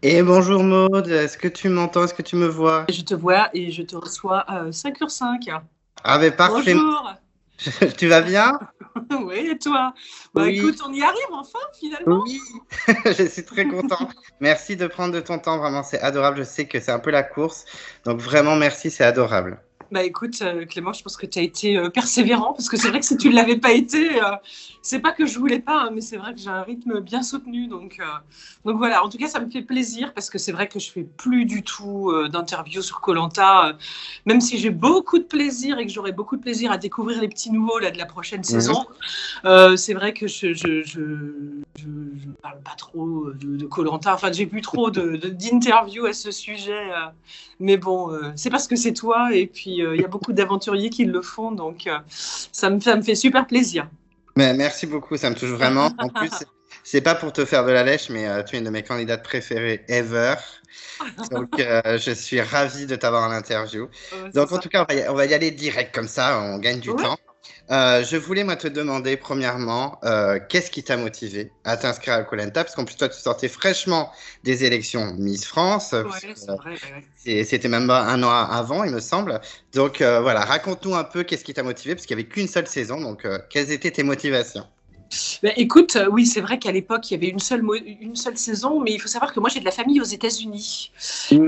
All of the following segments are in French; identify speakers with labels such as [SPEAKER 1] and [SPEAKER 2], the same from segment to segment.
[SPEAKER 1] Et bonjour Maud, est-ce que tu m'entends, est-ce que tu me vois?
[SPEAKER 2] Je te vois et je te reçois à 5h05.
[SPEAKER 1] Ah mais parfait,
[SPEAKER 2] Bonjour.
[SPEAKER 1] tu vas bien?
[SPEAKER 2] Oui, et toi? Bah
[SPEAKER 1] Oui,
[SPEAKER 2] écoute, on y arrive enfin finalement.
[SPEAKER 1] oui, je suis très content. Merci de prendre de ton temps, vraiment c'est adorable, je sais que c'est un peu la course, donc vraiment merci, c'est adorable.
[SPEAKER 2] Bah écoute, Clément, je pense que tu as été persévérant parce que c'est vrai que si tu ne l'avais pas été, c'est pas que je voulais pas, hein, mais c'est vrai que j'ai un rythme bien soutenu. Donc voilà, en tout cas, ça me fait plaisir parce que c'est vrai que je fais plus du tout d'interviews sur koh, même si j'ai beaucoup de plaisir et que j'aurai beaucoup de plaisir à découvrir les petits nouveaux là, de la prochaine
[SPEAKER 1] Mhm.
[SPEAKER 2] saison. C'est vrai que je parle pas trop de koh. Enfin, j'ai plus trop d'interviews à ce sujet. Mais bon, c'est parce que c'est toi. Et puis, il y a beaucoup d'aventuriers qui le font. Donc, ça me fait super plaisir.
[SPEAKER 1] Mais merci beaucoup, ça me touche vraiment. En plus, c'est pas pour te faire de la lèche, mais tu es une de mes candidates préférées ever. Donc, je suis ravi de t'avoir en interview.
[SPEAKER 2] C'est
[SPEAKER 1] Donc, en
[SPEAKER 2] ça.
[SPEAKER 1] tout cas, on va y aller direct comme ça, on gagne du
[SPEAKER 2] Ouais.
[SPEAKER 1] temps. Je voulais moi te demander premièrement, qu'est-ce qui t'a motivé à t'inscrire à koh Parce qu'en plus toi tu sortais fraîchement des élections Miss France,
[SPEAKER 2] Ouais,
[SPEAKER 1] puisque
[SPEAKER 2] c'est vrai. Ouais.
[SPEAKER 1] c'était même pas un an avant il me semble. Donc voilà, raconte-nous un peu qu'est-ce qui t'a motivé, parce qu'il n'y avait qu'une seule saison, donc quelles étaient tes motivations?
[SPEAKER 2] Ben, écoute, oui, c'est vrai qu'à l'époque, il y avait une seule saison, mais il faut savoir que moi, j'ai de la famille aux États-Unis.
[SPEAKER 1] Mm.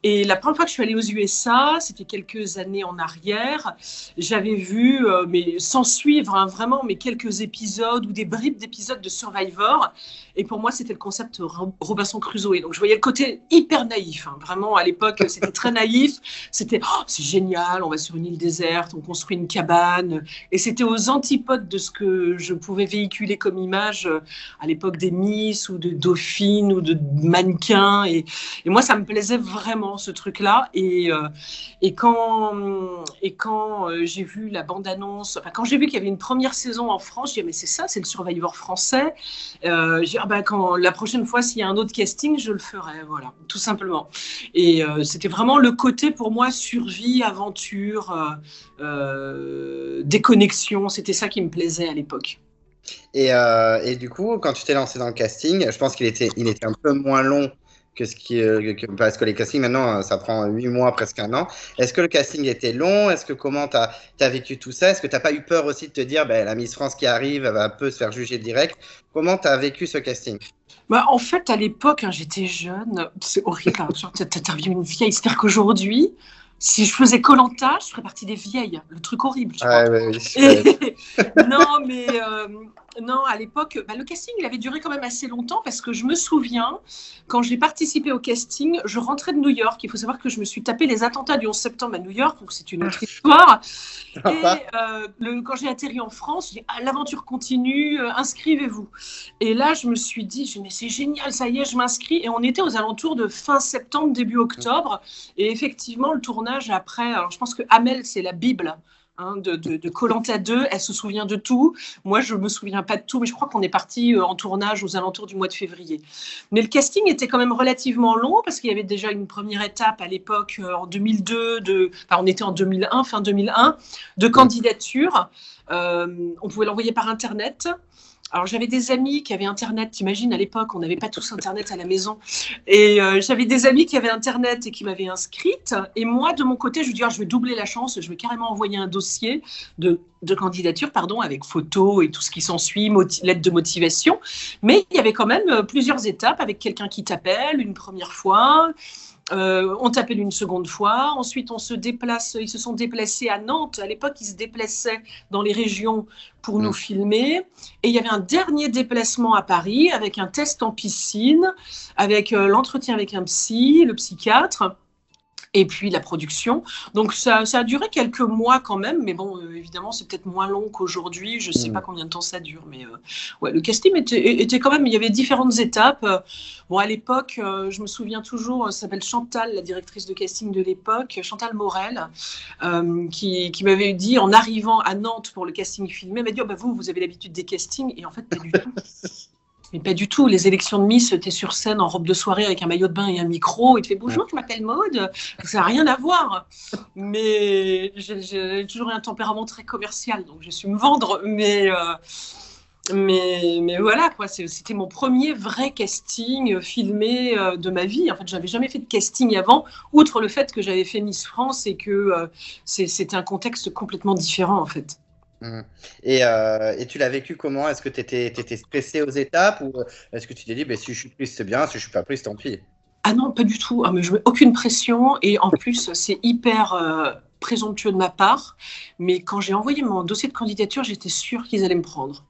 [SPEAKER 2] Et la première fois que je suis allée aux USA, c'était quelques années en arrière, j'avais vu, mais sans suivre hein, vraiment, mais quelques épisodes ou des bribes d'épisodes de Survivor. Et pour moi, c'était le concept Robinson Crusoe. Et donc, je voyais le côté hyper naïf. Hein. Vraiment, à l'époque, c'était très naïf. C'était, oh, c'est génial, on va sur une île déserte, on construit une cabane. Et c'était aux antipodes de ce que je pouvais véhiculer comme image à l'époque des Miss ou de Dauphine ou de mannequins. Et moi, ça me plaisait vraiment, ce truc-là. Et quand j'ai vu la bande-annonce, enfin, quand j'ai vu qu'il y avait une première saison en France, j'ai dit, mais c'est ça, c'est le Survivor français. J'ai dit, ah ben, la prochaine fois, s'il y a un autre casting, je le ferai, voilà, tout simplement. Et c'était vraiment le côté, pour moi, survie, aventure, déconnexion. C'était ça qui me plaisait à l'époque.
[SPEAKER 1] Et du coup, quand tu t'es lancé dans le casting, je pense qu'il était un peu moins long que parce que les castings maintenant, ça prend 8 mois, presque un an. Est-ce que le casting était long? Est-ce que comment t'as vécu tout ça? Est-ce que t'as pas eu peur aussi de te dire, ben, la Miss France qui arrive, elle va un peu se faire juger direct? Comment t'as vécu ce casting?
[SPEAKER 2] Bah, en fait, à l'époque, hein, j'étais jeune. C'est horrible. Hein, genre, t'interviews une vieille. C'est-à-dire qu'aujourd'hui, si je faisais koh je ferais partie des vieilles. Le truc horrible, tu vois.
[SPEAKER 1] Ouais, ouais, oui,
[SPEAKER 2] Et, non, mais non, à l'époque, bah, le casting, il avait duré quand même assez longtemps parce que je me souviens, quand j'ai participé au casting, je rentrais de New York. Il faut savoir que je me suis tapé les attentats du 11 septembre à New York, donc c'est une autre histoire. Et
[SPEAKER 1] sympa.
[SPEAKER 2] quand j'ai atterri en France, j'ai dit ah, l'aventure continue, inscrivez-vous. Et là, je me suis dit, mais c'est génial, ça y est, je m'inscris. Et on était aux alentours de fin septembre, début octobre. Et effectivement, le tournage après, alors je pense que Amel, c'est la Bible. Hein, de koh 2, elle se souvient de tout. Moi, je me souviens pas de tout, mais je crois qu'on est parti en tournage aux alentours du mois de février. Mais le casting était quand même relativement long parce qu'il y avait déjà une première étape à l'époque en 2002, enfin, on était en 2001, fin 2001, de candidature. On pouvait l'envoyer par Internet. Alors j'avais des amis qui avaient Internet, t'imagines à l'époque on n'avait pas tous Internet à la maison, et j'avais des amis qui avaient Internet et qui m'avaient inscrite, et moi de mon côté je me dis ah, je vais doubler la chance, je vais carrément envoyer un dossier de candidature pardon, avec photos et tout ce qui s'ensuit, lettre de motivation, mais il y avait quand même plusieurs étapes avec quelqu'un qui t'appelle une première fois. On t'appelle une seconde fois. Ensuite, on se déplace. Ils se sont déplacés à Nantes. À l'époque, ils se déplaçaient dans les régions pour nous
[SPEAKER 1] Mm.
[SPEAKER 2] filmer. Et il y avait un dernier déplacement à Paris avec un test en piscine, avec l'entretien avec un psy, le psychiatre. Et puis la production. Donc ça a duré quelques mois quand même, mais bon, évidemment, c'est peut-être moins long qu'aujourd'hui. Je ne sais pas combien de temps ça dure, mais ouais, le casting était quand même. Il y avait différentes étapes. Bon, à l'époque, je me souviens toujours, ça s'appelle Chantal, la directrice de casting de l'époque, Chantal Morel, qui m'avait dit en arrivant à Nantes pour le casting filmé, elle m'a dit oh, bah, vous avez l'habitude des castings, et en fait, pas du tout. Mais pas du tout. Les élections de Miss, t'es sur scène en robe de soirée avec un maillot de bain et un micro. Et tu fais bonjour, je m'appelle Maude. Ça n'a rien à voir. Mais j'ai toujours eu un tempérament très commercial, donc j'ai su me vendre. Mais voilà, quoi. C'était mon premier vrai casting filmé de ma vie. En fait, je n'avais jamais fait de casting avant, outre le fait que j'avais fait Miss France et que c'était un contexte complètement différent, en fait.
[SPEAKER 1] Et tu l'as vécu comment? Est-ce que tu étais stressé aux étapes ou est-ce que tu t'es dit, bah, si je suis prise, c'est bien, si je suis pas prise, tant pis?
[SPEAKER 2] Ah non, pas du tout. Ah, mais je mets aucune pression et en plus, c'est hyper présomptueux de ma part. Mais quand j'ai envoyé mon dossier de candidature, j'étais sûre qu'ils allaient me prendre.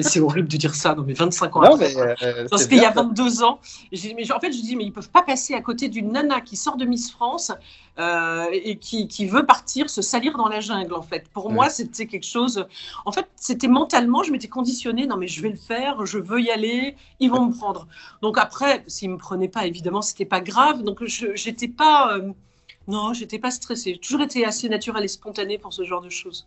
[SPEAKER 2] C'est horrible de dire ça, non, mais 25 ans
[SPEAKER 1] Non,
[SPEAKER 2] après.
[SPEAKER 1] mais
[SPEAKER 2] C'était il y a 22 ans. Mais en fait, je dis, mais ils ne peuvent pas passer à côté d'une nana qui sort de Miss France et qui veut partir se salir dans la jungle, en fait. Pour moi, c'était quelque chose... En fait, c'était mentalement, je m'étais conditionnée, non, mais je vais le faire, je veux y aller, ils vont me prendre. Donc après, s'ils ne me prenaient pas, évidemment, ce n'était pas grave. Donc, j'étais pas... non, j'étais pas stressée. J'ai toujours été assez naturelle et spontanée pour ce genre de choses.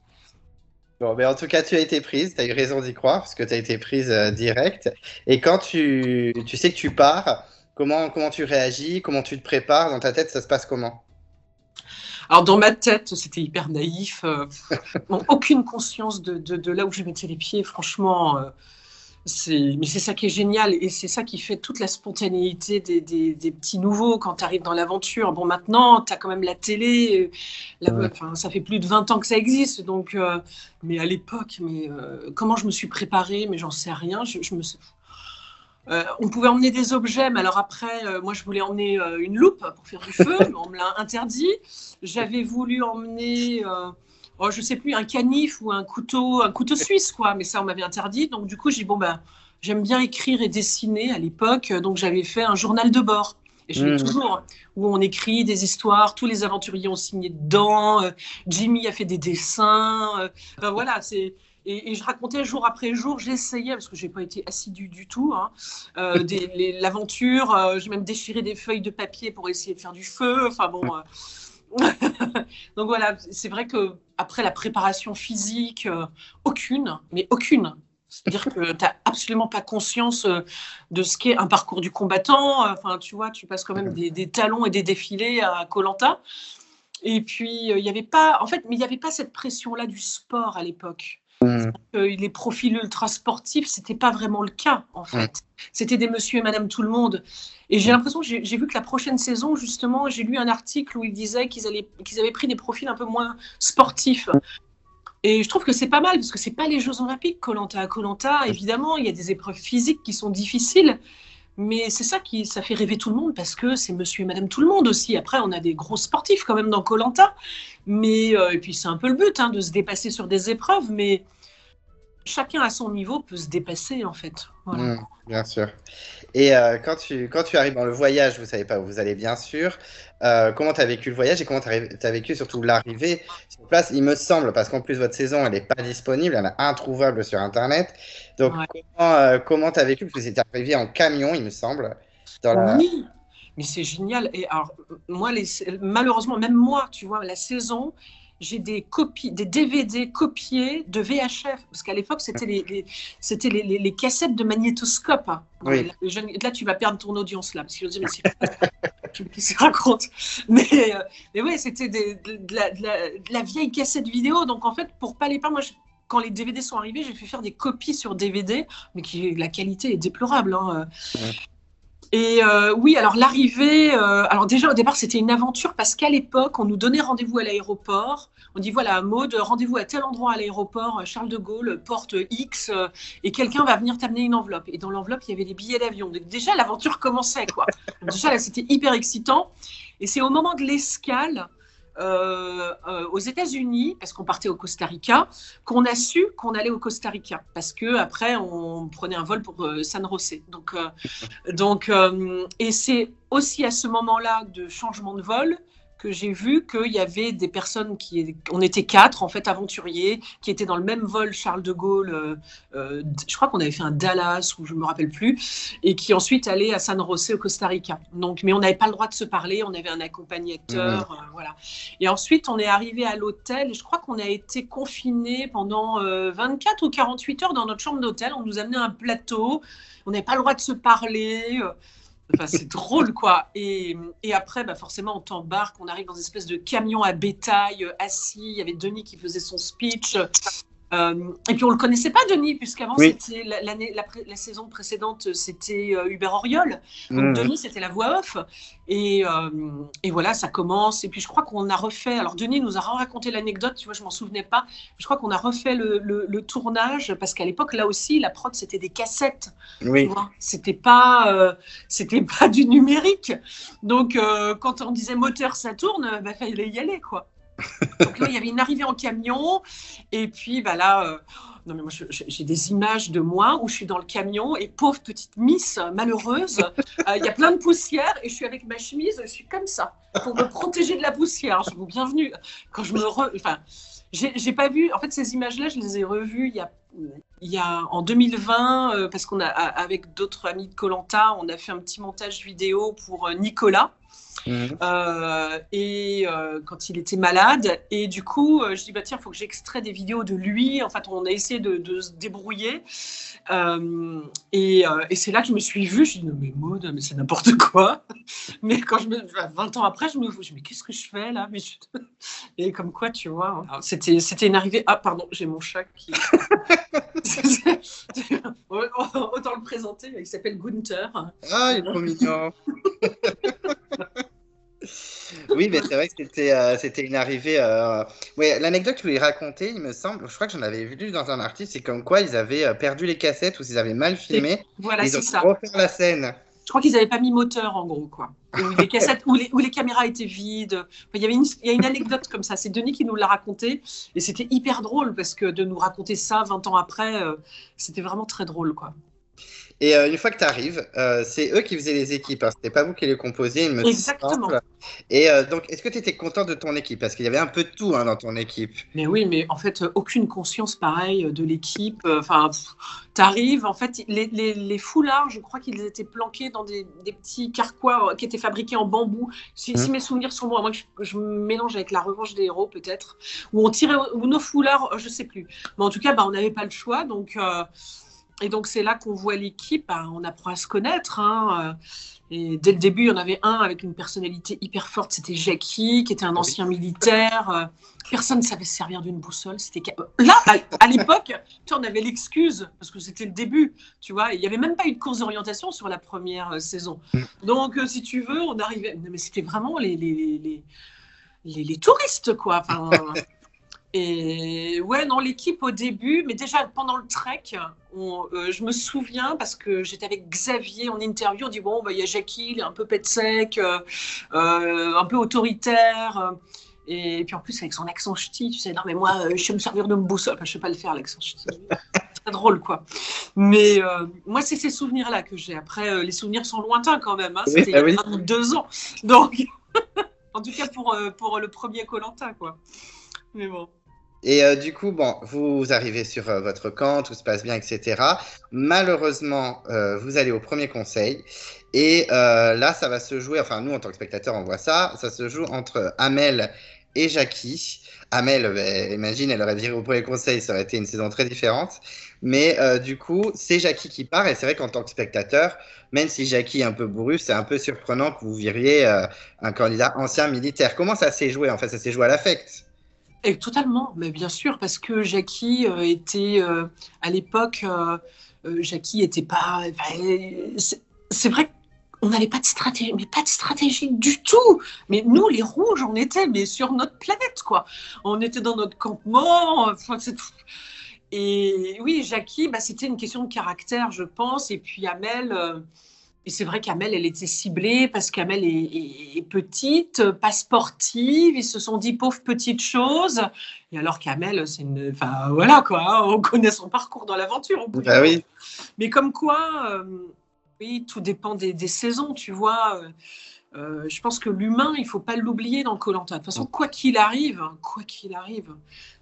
[SPEAKER 1] Bon, mais en tout cas, tu as été prise, tu as eu raison d'y croire, parce que tu as été prise direct. Et quand tu sais que tu pars, comment tu réagis, comment tu te prépares, dans ta tête, ça se passe comment?
[SPEAKER 2] Alors, dans ma tête, c'était hyper naïf. Bon, aucune conscience de là où je mettais les pieds, franchement. Mais c'est ça qui est génial et c'est ça qui fait toute la spontanéité des petits nouveaux quand tu arrives dans l'aventure. Bon, maintenant, tu as quand même la télé, enfin, ça fait plus de 20 ans que ça existe, donc, mais à l'époque, comment je me suis préparée, mais j'en sais rien. On pouvait emmener des objets, mais alors après, moi je voulais emmener une loupe pour faire du feu, mais on me l'a interdit. J'avais voulu emmener je sais plus, un canif ou un couteau suisse, quoi. Mais ça, on m'avait interdit. Donc, du coup, j'ai dit, bon, ben, j'aime bien écrire et dessiner à l'époque. Donc, j'avais fait un journal de bord. Et je l'ai toujours, où on écrit des histoires. Tous les aventuriers ont signé dedans. Jimmy a fait des dessins. Ben, voilà, c'est... Et je racontais jour après jour, j'essayais, parce que je n'ai pas été assidue du tout, hein, l'aventure. J'ai même déchiré des feuilles de papier pour essayer de faire du feu. Enfin bon... Donc voilà, c'est vrai que après la préparation physique, aucune, mais aucune. C'est-à-dire que tu n'as absolument pas conscience de ce qu'est un parcours du combattant. Enfin, tu vois, tu passes quand même des talons et des défilés à koh Lanta. Et puis, il n'y avait pas, en fait, mais il n'y avait pas cette pression-là du sport à l'époque. Les profils ultra sportifs, c'était pas vraiment le cas en fait. C'était des monsieur et madame tout le monde. Et j'ai l'impression que j'ai vu que la prochaine saison, justement, j'ai lu un article où ils disaient qu'ils avaient pris des profils un peu moins sportifs. Et je trouve que c'est pas mal parce que c'est pas les Jeux Olympiques koh Lanta. À koh Lanta, évidemment, il y a des épreuves physiques qui sont difficiles. Mais c'est ça ça fait rêver tout le monde parce que c'est monsieur et madame tout le monde aussi. Après, on a des gros sportifs quand même dans koh Lanta. Mais, et puis c'est un peu le but hein, de se dépasser sur des épreuves. Mais chacun à son niveau peut se dépasser en fait. Voilà.
[SPEAKER 1] Bien sûr. Et quand tu arrives dans le voyage, vous savez pas où vous allez bien sûr. Comment tu as vécu le voyage et comment tu as vécu surtout l'arrivée sur place? Il me semble, parce qu'en plus votre saison elle n'est pas disponible, elle est introuvable sur Internet. Donc comment tu as vécu? Parce que c'est arrivé en camion, il me semble.
[SPEAKER 2] Oui, mais c'est génial. Et alors, moi, malheureusement, même moi, tu vois, la saison, j'ai des copies, des DVD copiés de VHF, parce qu'à l'époque, c'était les cassettes de magnétoscope. Hein.
[SPEAKER 1] Oui.
[SPEAKER 2] Là, tu vas perdre ton audience, là, parce que je dis, mais c'est qu'est-ce qu'il raconte mais ouais, c'était de la vieille cassette vidéo. Donc, en fait, pour pas les perdre, moi, quand les DVD sont arrivés, j'ai fait faire des copies sur DVD, mais la qualité est déplorable. Hein. Et oui, alors l'arrivée, alors déjà au départ c'était une aventure parce qu'à l'époque on nous donnait rendez-vous à l'aéroport. On dit voilà Maud, rendez-vous à tel endroit à l'aéroport, Charles de Gaulle, porte X, et quelqu'un va venir t'amener une enveloppe. Et dans l'enveloppe il y avait des billets d'avion. Donc déjà l'aventure commençait quoi. Donc, déjà là c'était hyper excitant. Et c'est au moment de l'escale aux États-Unis, parce qu'on partait au Costa Rica, qu'on a su qu'on allait au Costa Rica, parce que après on prenait un vol pour San José. Donc et c'est aussi à ce moment-là de changement de vol que j'ai vu qu'il y avait des personnes on était 4 en fait aventuriers qui étaient dans le même vol Charles de Gaulle. Je crois qu'on avait fait un Dallas ou je me rappelle plus, et qui ensuite allaient à San José au Costa Rica. Donc, mais on n'avait pas le droit de se parler. On avait un accompagnateur, voilà. Et ensuite, on est arrivé à l'hôtel. Et je crois qu'on a été confinés pendant 24 ou 48 heures dans notre chambre d'hôtel. On nous amenait un plateau. On n'avait pas le droit de se parler. Enfin, c'est drôle, quoi. Et après, bah, forcément, on t'embarque, on arrive dans une espèce de camion à bétail assis. Il y avait Denis qui faisait son speech. Et puis on le connaissait pas, Denis, puisqu'avant c'était la saison précédente, c'était Hubert Auriol. Donc Denis, c'était la voix off. Et voilà, ça commence. Et puis je crois qu'on a refait. Alors Denis nous a raconté l'anecdote. Tu vois, je m'en souvenais pas. Je crois qu'on a refait le tournage parce qu'à l'époque, là aussi, la prod c'était des cassettes.
[SPEAKER 1] Oui.
[SPEAKER 2] Tu vois, c'était pas du numérique. Donc quand on disait moteur, ça tourne, bah fallait y aller, quoi. Donc là, il y avait une arrivée en camion, et puis bah là, non mais moi j'ai des images de moi où je suis dans le camion et pauvre petite miss malheureuse, il y a plein de poussière et je suis avec ma chemise, je suis comme ça pour me protéger de la poussière. Je vous bienvenue quand je me j'ai pas vu. En fait, ces images-là, je les ai revues il y a en 2020 parce qu'on a avec d'autres amis de Koh-Lanta, on a fait un petit montage vidéo pour Nicolas. Et quand il était malade, et du coup je dis bah tiens, faut que j'extrais des vidéos de lui. En fait, on a essayé de se débrouiller, et c'est là que je me suis vue. Je dis non mais Maud, mais c'est n'importe quoi. Mais quand 20 ans après, je me dis mais qu'est-ce que je fais là, et comme quoi, tu vois, c'était une arrivée. Ah pardon, j'ai mon chat qui autant le présenter, il s'appelle Gunther.
[SPEAKER 1] Ah, il est trop mignon. Oui, mais c'est vrai que c'était une arrivée. Ouais, l'anecdote que je voulais raconter, il me semble, je crois que j'en avais vu dans un article, c'est comme quoi ils avaient perdu les cassettes ou s'ils avaient mal filmé.
[SPEAKER 2] Voilà,
[SPEAKER 1] ils ont
[SPEAKER 2] ça.
[SPEAKER 1] refait la scène.
[SPEAKER 2] Je crois qu'ils n'avaient pas mis moteur, en gros, quoi. Où les cassettes, où les caméras étaient vides. Enfin, il y a une anecdote comme ça. C'est Denis qui nous l'a raconté. Et c'était hyper drôle parce que de nous raconter ça 20 ans après, c'était vraiment très drôle, quoi.
[SPEAKER 1] Et une fois que tu arrives, c'est eux qui faisaient les équipes. Hein. C'était pas vous qui les composiez, il me
[SPEAKER 2] Exactement.
[SPEAKER 1] semble. Et donc, est-ce que tu étais content de ton équipe? Parce qu'il y avait un peu de tout dans ton équipe.
[SPEAKER 2] Mais oui, mais en fait, aucune conscience pareille de l'équipe. Enfin, t'arrives, en fait, les foulards, je crois qu'ils étaient planqués dans des petits carquois qui étaient fabriqués en bambou. Si mes souvenirs sont bons, moi je me mélange avec La Revanche des héros, peut-être, où on tirait, ou nos foulards, je sais plus. Mais en tout cas, on n'avait pas le choix, donc. Et donc, c'est là qu'on voit l'équipe, on apprend à se connaître. Et dès le début, il y en avait un avec une personnalité hyper forte, c'était Jackie, qui était un ancien militaire. Personne ne savait se servir d'une boussole. Là, à l'époque, on avait l'excuse, parce que c'était le début, tu vois. Il n'y avait même pas eu de course d'orientation sur la première saison. Donc, si tu veux, on arrivait... Mais c'était vraiment les touristes, quoi. Enfin... Et ouais, non, l'équipe au début, mais déjà pendant le trek, je me souviens parce que j'étais avec Xavier en interview, on dit bon, il y a Jackie, il est un peu pet sec, un peu autoritaire, et puis en plus avec son accent ch'ti, tu sais, non mais moi je sais me servir de boussole, enfin, je sais pas le faire l'accent ch'ti, c'est très drôle quoi. Mais moi c'est ces souvenirs-là que j'ai. Après les souvenirs sont lointains quand même, c'était il y a 22 ans, donc en tout cas pour le premier Koh-Lanta quoi. Mais bon.
[SPEAKER 1] Et du coup, vous arrivez sur votre camp, tout se passe bien, etc. Malheureusement, vous allez au premier conseil. Et là, ça va se jouer, enfin nous, en tant que spectateurs, on voit ça se joue entre Amel et Jackie. Amel, imagine, elle aurait viré au premier conseil, ça aurait été une saison très différente. Mais du coup, c'est Jackie qui part. Et c'est vrai qu'en tant que spectateur, même si Jackie est un peu bourru, c'est un peu surprenant que vous viriez un candidat ancien militaire. Comment ça s'est joué? En fait, ça s'est joué à l'affect.
[SPEAKER 2] Et totalement, mais bien sûr, parce que Jackie était à l'époque, Jackie était pas. C'est vrai qu'on n'avait pas de stratégie, mais pas de stratégie du tout. Mais nous, les rouges, on était mais sur notre planète, quoi. On était dans notre campement. Et oui, Jackie, c'était une question de caractère, je pense. Et puis Amel. Et c'est vrai qu'Amel, elle était ciblée parce qu'Amel est petite, pas sportive. Ils se sont dit pauvre petite chose. Et alors qu'Amel, c'est une. Enfin, voilà quoi, on connaît son parcours dans l'aventure.
[SPEAKER 1] Oui.
[SPEAKER 2] Mais comme quoi, oui, tout dépend des saisons, tu vois. Je pense que l'humain, il ne faut pas l'oublier dans koh. De toute façon, quoi qu'il arrive,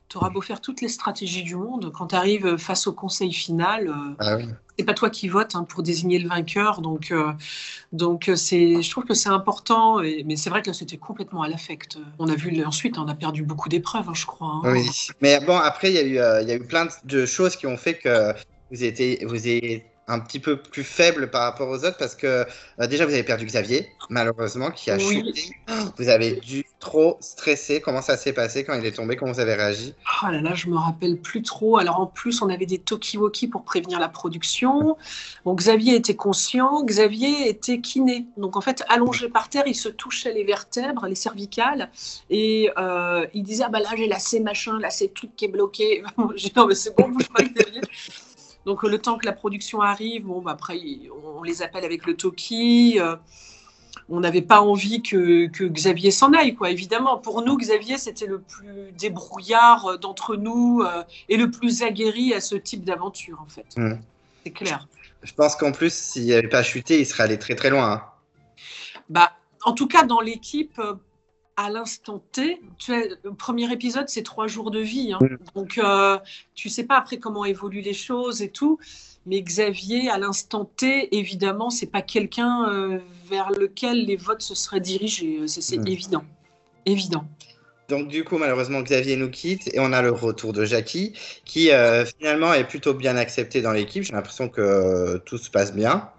[SPEAKER 2] tu auras beau faire toutes les stratégies du monde, quand tu arrives face au conseil final,
[SPEAKER 1] Ah oui.
[SPEAKER 2] c'est pas toi qui votes pour désigner le vainqueur. Donc je trouve que c'est important. Mais c'est vrai que là, c'était complètement à l'affect. On a vu ensuite, on a perdu beaucoup d'épreuves, je crois.
[SPEAKER 1] Oui. Mais bon, après, il y a eu plein de choses qui ont fait que vous êtes un petit peu plus faible par rapport aux autres parce que déjà, vous avez perdu Xavier, malheureusement, qui a
[SPEAKER 2] Oui.
[SPEAKER 1] chuté. Vous avez dû trop stresser. Comment ça s'est passé quand il est tombé? Comment vous avez réagi?
[SPEAKER 2] Oh là là, je me rappelle plus trop. Alors en plus, on avait des talkie-walkie pour prévenir la production. Bon, Xavier était conscient, Xavier était kiné. Donc en fait, allongé par terre, il se touchait les vertèbres, les cervicales, et il disait ah bah là j'ai lacé machin, là c'est le truc qui est bloqué. J'ai dit non mais c'est bon, bouge pas Xavier. Donc le temps que la production arrive, bon bah après on les appelle avec le talkie. On n'avait pas envie que Xavier s'en aille, quoi. Évidemment, pour nous, Xavier, c'était le plus débrouillard d'entre nous et le plus aguerri à ce type d'aventure, en fait. C'est clair.
[SPEAKER 1] Je pense qu'en plus, s'il n'avait pas chuté, il serait allé très très loin.
[SPEAKER 2] Bah, en tout cas, dans l'équipe, à l'instant T, le premier épisode, c'est 3 jours de vie. Donc, tu ne sais pas après comment évoluent les choses et tout. Mais Xavier, à l'instant T, évidemment, c'est pas quelqu'un vers lequel les votes se seraient dirigés. C'est évident. Évident.
[SPEAKER 1] Donc, du coup, malheureusement, Xavier nous quitte et on a le retour de Jackie qui, finalement, est plutôt bien accepté dans l'équipe. J'ai l'impression que tout se passe bien.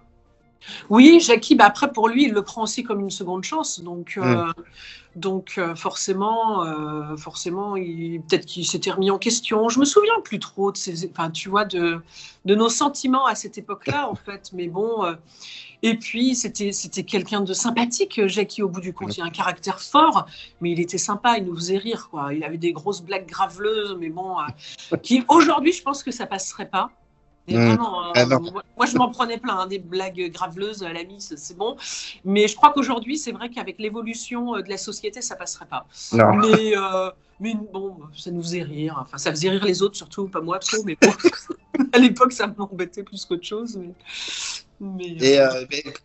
[SPEAKER 2] Oui, Jackie, bah après, pour lui, il le prend aussi comme une seconde chance. Donc forcément, peut-être qu'il s'était remis en question. Je me souviens plus trop de nos sentiments à cette époque-là, en fait. Mais bon, et puis c'était quelqu'un de sympathique, Jackie, au bout du compte. Il a un caractère fort, mais il était sympa, il nous faisait rire, quoi. Il avait des grosses blagues graveleuses, mais bon, qui aujourd'hui, je pense que ça passerait pas. Et vraiment, moi je m'en prenais plein, des blagues graveleuses à la mise, c'est bon. Mais je crois qu'aujourd'hui, c'est vrai qu'avec l'évolution de la société, ça passerait pas.
[SPEAKER 1] Non.
[SPEAKER 2] Mais bon, ça nous faisait rire. Enfin, ça faisait rire les autres, surtout, pas moi, trop. Mais bon, à l'époque, ça m'embêtait plus qu'autre chose. Mais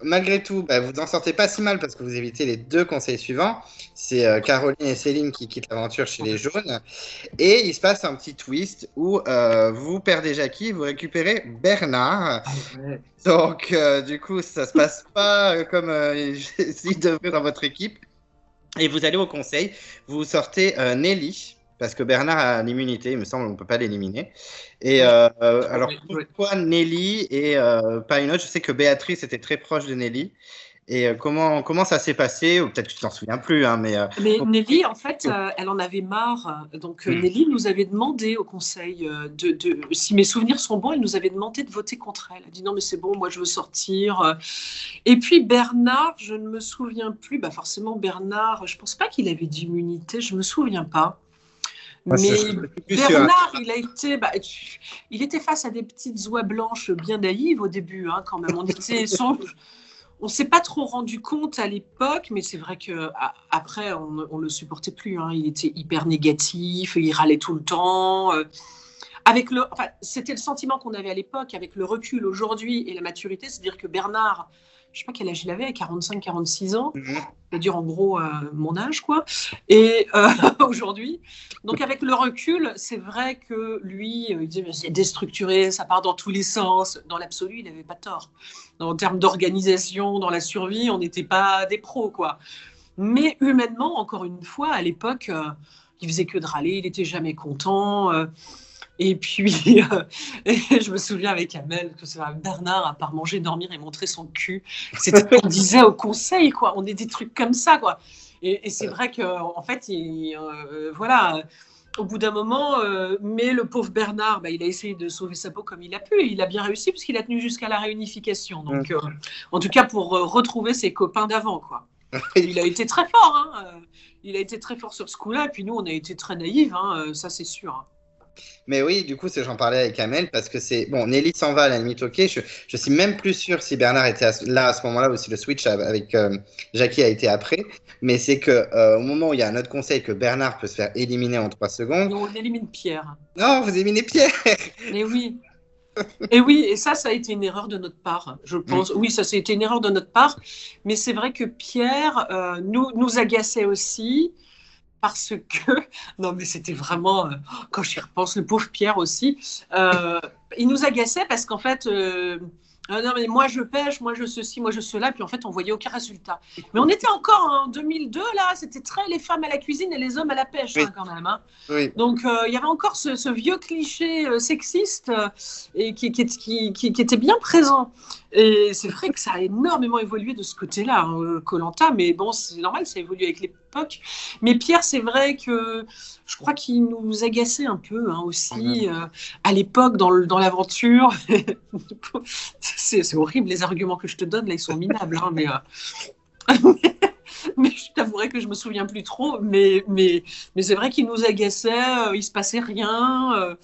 [SPEAKER 1] malgré tout, vous en sortez pas si mal parce que vous évitez les 2 conseils suivants. C'est Caroline et Céline qui quittent l'aventure chez les jaunes. Et il se passe un petit twist où vous perdez Jackie, vous récupérez Bernard. Donc, du coup, ça se passe pas comme s'il devait dans votre équipe. Et vous allez au conseil, vous sortez Nelly. Parce que Bernard a l'immunité, il me semble, on ne peut pas l'éliminer. Et alors, pourquoi Nelly et pas une autre? Je sais que Béatrice était très proche de Nelly. Et comment ça s'est passé? Ou peut-être que tu t'en souviens plus. Mais
[SPEAKER 2] Nelly, en fait, elle en avait marre. Donc, Nelly nous avait demandé au conseil, si mes souvenirs sont bons, elle nous avait demandé de voter contre elle. Elle a dit non, mais c'est bon, moi je veux sortir. Et puis Bernard, je ne me souviens plus. Bah, forcément, Bernard, je ne pense pas qu'il avait d'immunité, je ne me souviens pas. Mais Bernard, il était face à des petites oies blanches bien naïves au début, quand même. On s'est pas trop rendu compte à l'époque, mais c'est vrai qu'après, on le supportait plus. Il était hyper négatif, il râlait tout le temps. C'était le sentiment qu'on avait à l'époque, avec le recul aujourd'hui et la maturité, c'est-à-dire que Bernard, je ne sais pas quel âge il avait, 45-46 ans, c'est-à-dire en gros mon âge, quoi. Et aujourd'hui, donc avec le recul, c'est vrai que lui, il disait c'est déstructuré, ça part dans tous les sens. Dans l'absolu, il n'avait pas tort. En termes d'organisation, dans la survie, on n'était pas des pros, quoi. Mais humainement, encore une fois, à l'époque, il faisait que de râler, il n'était jamais content. Et puis, je me souviens avec Amel que Bernard, à part manger, dormir et montrer son cul, c'était ce qu'on disait au conseil, quoi. On est des trucs comme ça, quoi. Et c'est vrai qu'en fait, voilà, au bout d'un moment, mais le pauvre Bernard, il a essayé de sauver sa peau comme il a pu. Et il a bien réussi parce qu'il a tenu jusqu'à la réunification. Donc, en tout cas, pour retrouver ses copains d'avant, quoi. Il a été très fort, il a été très fort sur ce coup-là. Et puis nous, on a été très naïfs, ça c'est sûr.
[SPEAKER 1] Mais oui, du coup, j'en parlais avec Amel parce que c'est bon. Nelly s'en va à la limite, ok. Je suis même plus sûr si Bernard était là à ce moment-là ou si le switch avec Jackie a été après. Mais c'est que au moment où il y a un autre conseil que Bernard peut se faire éliminer en 3 secondes.
[SPEAKER 2] Non, on élimine Pierre.
[SPEAKER 1] Non, vous éliminez Pierre.
[SPEAKER 2] Mais oui. Et oui, et ça a été une erreur de notre part, je pense. Oui, ça, a été une erreur de notre part. Mais c'est vrai que Pierre nous agaçait aussi parce que, non, mais c'était vraiment, quand j'y repense, le pauvre Pierre aussi, il nous agaçait parce qu'en fait, non, mais moi je pêche, moi je ceci, moi je cela, puis en fait on voyait aucun résultat. Mais on était encore en 2002, là, c'était très les femmes à la cuisine et les hommes à la pêche,
[SPEAKER 1] Oui,
[SPEAKER 2] hein, quand même. Hein.
[SPEAKER 1] oui.
[SPEAKER 2] Donc il y avait encore ce vieux cliché sexiste et qui était bien présent. Et c'est vrai que ça a énormément évolué de ce côté-là, koh, mais bon, c'est normal, ça évolue avec l'époque. Mais Pierre, c'est vrai que je crois qu'il nous agaçait un peu aussi à l'époque dans l'aventure. C'est horrible les arguments que je te donne, là, ils sont minables. Hein, mais je t'avouerai que je me souviens plus trop. Mais c'est vrai qu'il nous agaçait, il se passait rien.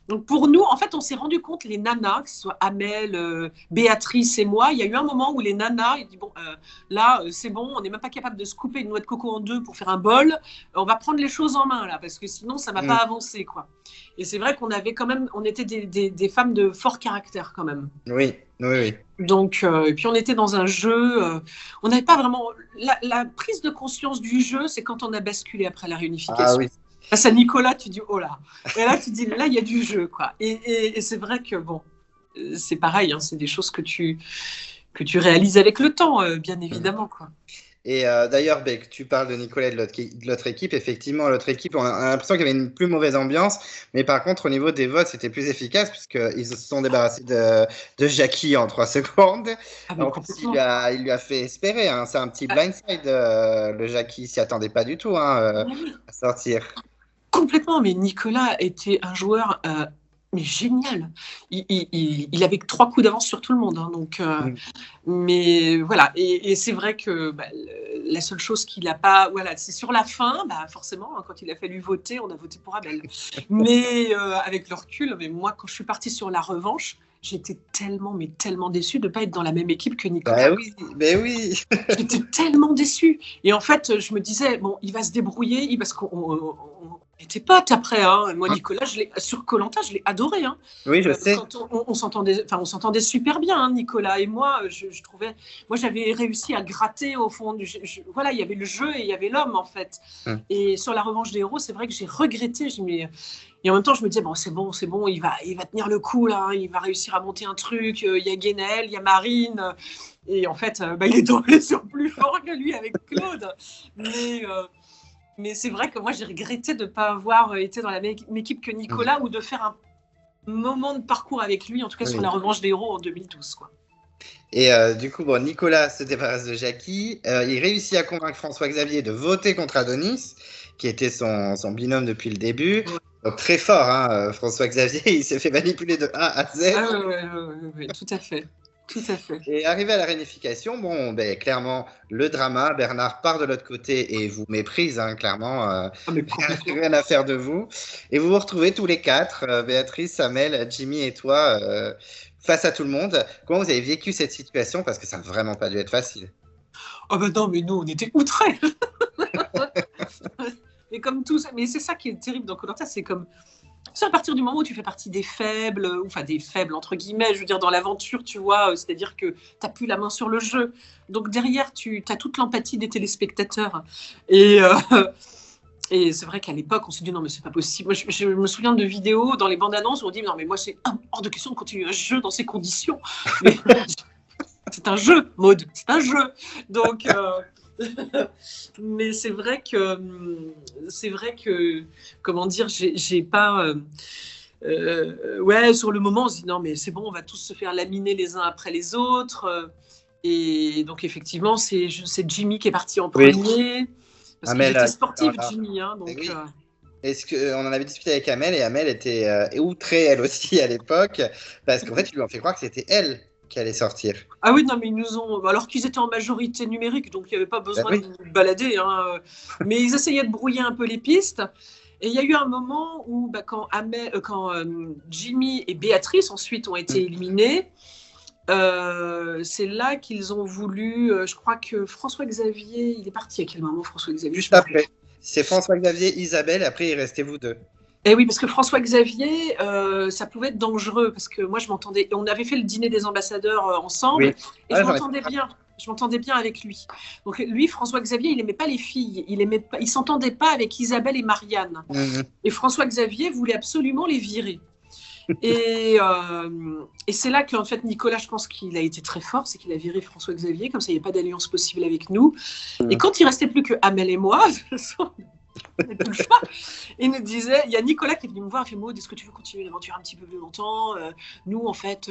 [SPEAKER 2] Donc pour nous, en fait, on s'est rendu compte, les nanas, que ce soit Amel, Béatrice et moi, il y a eu un moment où les nanas, ils disent, bon, là, c'est bon, on n'est même pas capable de se couper une noix de coco en deux pour faire un bol, on va prendre les choses en main, là, parce que sinon, ça ne va pas avancer, quoi. Et c'est vrai qu'on avait quand même, on était des femmes de fort caractère, quand même.
[SPEAKER 1] Oui, oui, oui.
[SPEAKER 2] Donc, et puis on était dans un jeu, on n'avait pas vraiment... La prise de conscience du jeu, c'est quand on a basculé après la réunification.
[SPEAKER 1] Ah oui.
[SPEAKER 2] Face à Nicolas, tu dis oh là. Et là, tu dis là, il y a du jeu, quoi. Et c'est vrai que bon, c'est pareil, hein, c'est des choses que tu réalises avec le temps, bien évidemment, quoi.
[SPEAKER 1] Et d'ailleurs, tu parles de Nicolas et de l'autre équipe. Effectivement, l'autre équipe, on a l'impression qu'il y avait une plus mauvaise ambiance. Mais par contre, au niveau des votes, c'était plus efficace puisqu'ils se sont débarrassés de Jackie en 3 secondes.
[SPEAKER 2] Ah,
[SPEAKER 1] En plus, il lui a fait espérer. Hein. C'est un petit blindside, le Jackie. Il s'y attendait pas du tout à sortir.
[SPEAKER 2] Complètement, mais Nicolas était un joueur mais génial. Il avait 3 coups d'avance sur tout le monde. Hein, donc, mais voilà, et c'est vrai que la seule chose qu'il n'a pas, voilà, c'est sur la fin, forcément, hein, quand il a fallu voter, on a voté pour Abel. Mais avec le recul, mais moi, quand je suis partie sur la revanche, j'étais tellement déçue de ne pas être dans la même équipe que Nicolas.
[SPEAKER 1] Oui.
[SPEAKER 2] J'étais tellement déçue. Et en fait, je me disais, bon, il va se débrouiller, parce qu'on était potes après. Hein. Moi, Nicolas, sur Koh-Lanta, je l'ai adoré. Hein.
[SPEAKER 1] Oui, je sais.
[SPEAKER 2] Quand on s'entendait super bien, hein, Nicolas et moi. Je trouvais, moi, j'avais réussi à gratter au fond. Voilà, il y avait le jeu et il y avait l'homme, en fait. Et sur la revanche des héros, c'est vrai que j'ai regretté. Et en même temps, je me disais, bon, c'est bon, il va tenir le coup, là, il va réussir à monter un truc. Il y a Guénel, il y a Marine. Et en fait, ils sont plus forts que lui avec Claude. Mais c'est vrai que moi, j'ai regretté de ne pas avoir été dans la même équipe que Nicolas ou de faire un moment de parcours avec lui, en tout cas sur la revanche des héros en 2012. Quoi.
[SPEAKER 1] Et du coup, bon, Nicolas se débarrasse de Jackie. Il réussit à convaincre François-Xavier de voter contre Adonis, qui était son binôme depuis le début. Donc très fort, hein, François-Xavier, il s'est fait manipuler de A à Z.
[SPEAKER 2] Oui, tout à fait. Tout à fait.
[SPEAKER 1] Et arrivé à la réunification, bon, clairement, le drama, Bernard part de l'autre côté et vous méprise, hein, clairement. Rien à faire de vous. Et vous vous retrouvez tous les 4, Béatrice, Amel, Jimmy et toi, face à tout le monde. Comment vous avez vécu cette situation? Parce que ça n'a vraiment pas dû être facile.
[SPEAKER 2] Oh ben non, mais nous, on était outrés. Et comme tout ça, mais c'est ça qui est terrible dans Koh-Lanta, c'est comme... C'est à partir du moment où tu fais partie des faibles, enfin des faibles entre guillemets, je veux dire dans l'aventure, tu vois, c'est-à-dire que tu n'as plus la main sur le jeu. Donc derrière, tu as toute l'empathie des téléspectateurs. Et c'est vrai qu'à l'époque, on s'est dit non mais c'est pas possible. Moi, je me souviens de vidéos dans les bandes annonces où on dit non mais moi c'est hors de question de continuer un jeu dans ces conditions. Mais, c'est un jeu, Maud, c'est un jeu. Donc... mais c'est vrai que comment dire, j'ai pas sur le moment on se dit non mais c'est bon, on va tous se faire laminer les uns après les autres, et donc effectivement c'est Jimmy qui est parti en premier parce qu'il était sportif, Jimmy, hein, donc
[SPEAKER 1] oui. Est-ce qu'on en avait discuté avec Amel, et Amel était outrée elle aussi à l'époque parce qu'en fait ils lui ont fait croire que c'était elle qui allait sortir.
[SPEAKER 2] Ah oui, non, mais ils nous ont... Alors qu'ils étaient en majorité numérique, donc il n'y avait pas besoin de balader. Hein. Mais ils essayaient de brouiller un peu les pistes. Et il y a eu un moment où, quand Jimmy et Béatrice, ensuite, ont été éliminés, c'est là qu'ils ont voulu... je crois que François-Xavier... Il est parti à quel moment, François-Xavier?
[SPEAKER 1] Juste après. C'est François-Xavier, Isabelle, après il restait vous deux.
[SPEAKER 2] Et oui, parce que François-Xavier, ça pouvait être dangereux, parce que moi, je m'entendais. On avait fait le dîner des ambassadeurs ensemble,
[SPEAKER 1] Oui.
[SPEAKER 2] et
[SPEAKER 1] Ouais,
[SPEAKER 2] je
[SPEAKER 1] j'en ai-
[SPEAKER 2] m'entendais bien. Je m'entendais bien avec lui. Donc lui, François-Xavier, il n'aimait pas les filles. Il s'entendait pas avec Isabelle et Marianne.
[SPEAKER 1] Mhm.
[SPEAKER 2] Et François-Xavier voulait absolument les virer. Et c'est là qu'en fait, Nicolas, je pense qu'il a été très fort, c'est qu'il a viré François-Xavier, comme ça, il n'y a pas d'alliance possible avec nous. Et quand il restait plus que Amel et moi, on n'avait plus le choix. Il nous disait, il y a Nicolas qui est venu me voir, il fait Maud, est-ce que tu veux continuer l'aventure un petit peu plus longtemps Nous, en fait,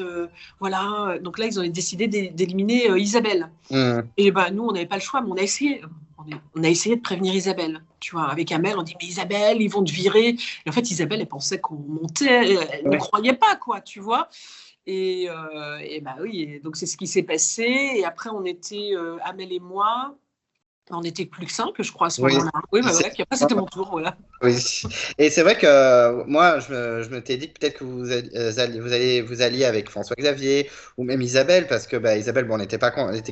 [SPEAKER 2] voilà. Donc là, ils ont décidé d'éliminer Isabelle.
[SPEAKER 1] Mhm.
[SPEAKER 2] Et ben, nous, on n'avait pas le choix, mais on a essayé. On a essayé de prévenir Isabelle. Tu vois, avec Amel, on dit, mais Isabelle, ils vont te virer. Et en fait, Isabelle, elle pensait qu'on montait, elle ne
[SPEAKER 1] Ouais.
[SPEAKER 2] croyait pas, quoi, tu vois. Et bah oui, et donc c'est ce qui s'est passé. Et après, on était, Amel et moi, on était plus que 5, je crois, à ce
[SPEAKER 1] Oui.
[SPEAKER 2] moment-là. Oui,
[SPEAKER 1] Puis
[SPEAKER 2] bah voilà, puis après, c'était mon tour, voilà.
[SPEAKER 1] oui. Et c'est vrai que moi, je me t'ai dit que peut-être que vous alliez avec François-Xavier ou même Isabelle, parce que bah, Isabelle, bon, on était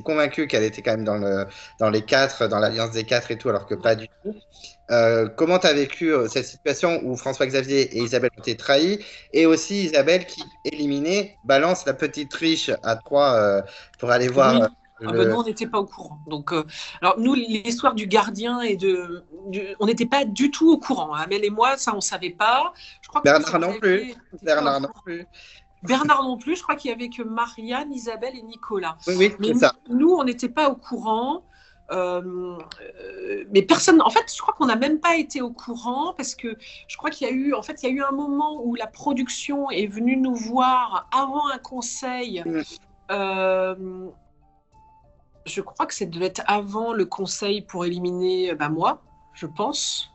[SPEAKER 1] convaincu qu'elle était quand même dans les quatre, dans l'alliance des quatre et tout, alors que pas du tout. Comment tu as vécu cette situation où François-Xavier et Isabelle ont été trahis et aussi Isabelle qui, éliminée, balance la petite triche à trois pour aller voir
[SPEAKER 2] Oui. Ah ben, nous,
[SPEAKER 1] le
[SPEAKER 2] on n'était pas au courant. Donc, alors, nous, l'histoire du gardien on n'était pas du tout au courant. Amel et moi, ça, on ne savait pas. Je crois que
[SPEAKER 1] Bernard non plus.
[SPEAKER 2] François-Xavier n'était pas au
[SPEAKER 1] Bernard non
[SPEAKER 2] courant.
[SPEAKER 1] plus.
[SPEAKER 2] Bernard non plus, je crois qu'il y avait que Marianne, Isabelle et Nicolas.
[SPEAKER 1] Oui, oui,
[SPEAKER 2] Mais
[SPEAKER 1] c'est ça.
[SPEAKER 2] nous, on n'était pas au courant. Mais personne, en fait, je crois qu'on n'a même pas été au courant parce que je crois qu'il y a eu, en fait, il y a eu un moment où la production est venue nous voir avant un conseil.
[SPEAKER 1] Mm.
[SPEAKER 2] Euh, je crois que ça devait être avant le conseil pour éliminer moi, je pense,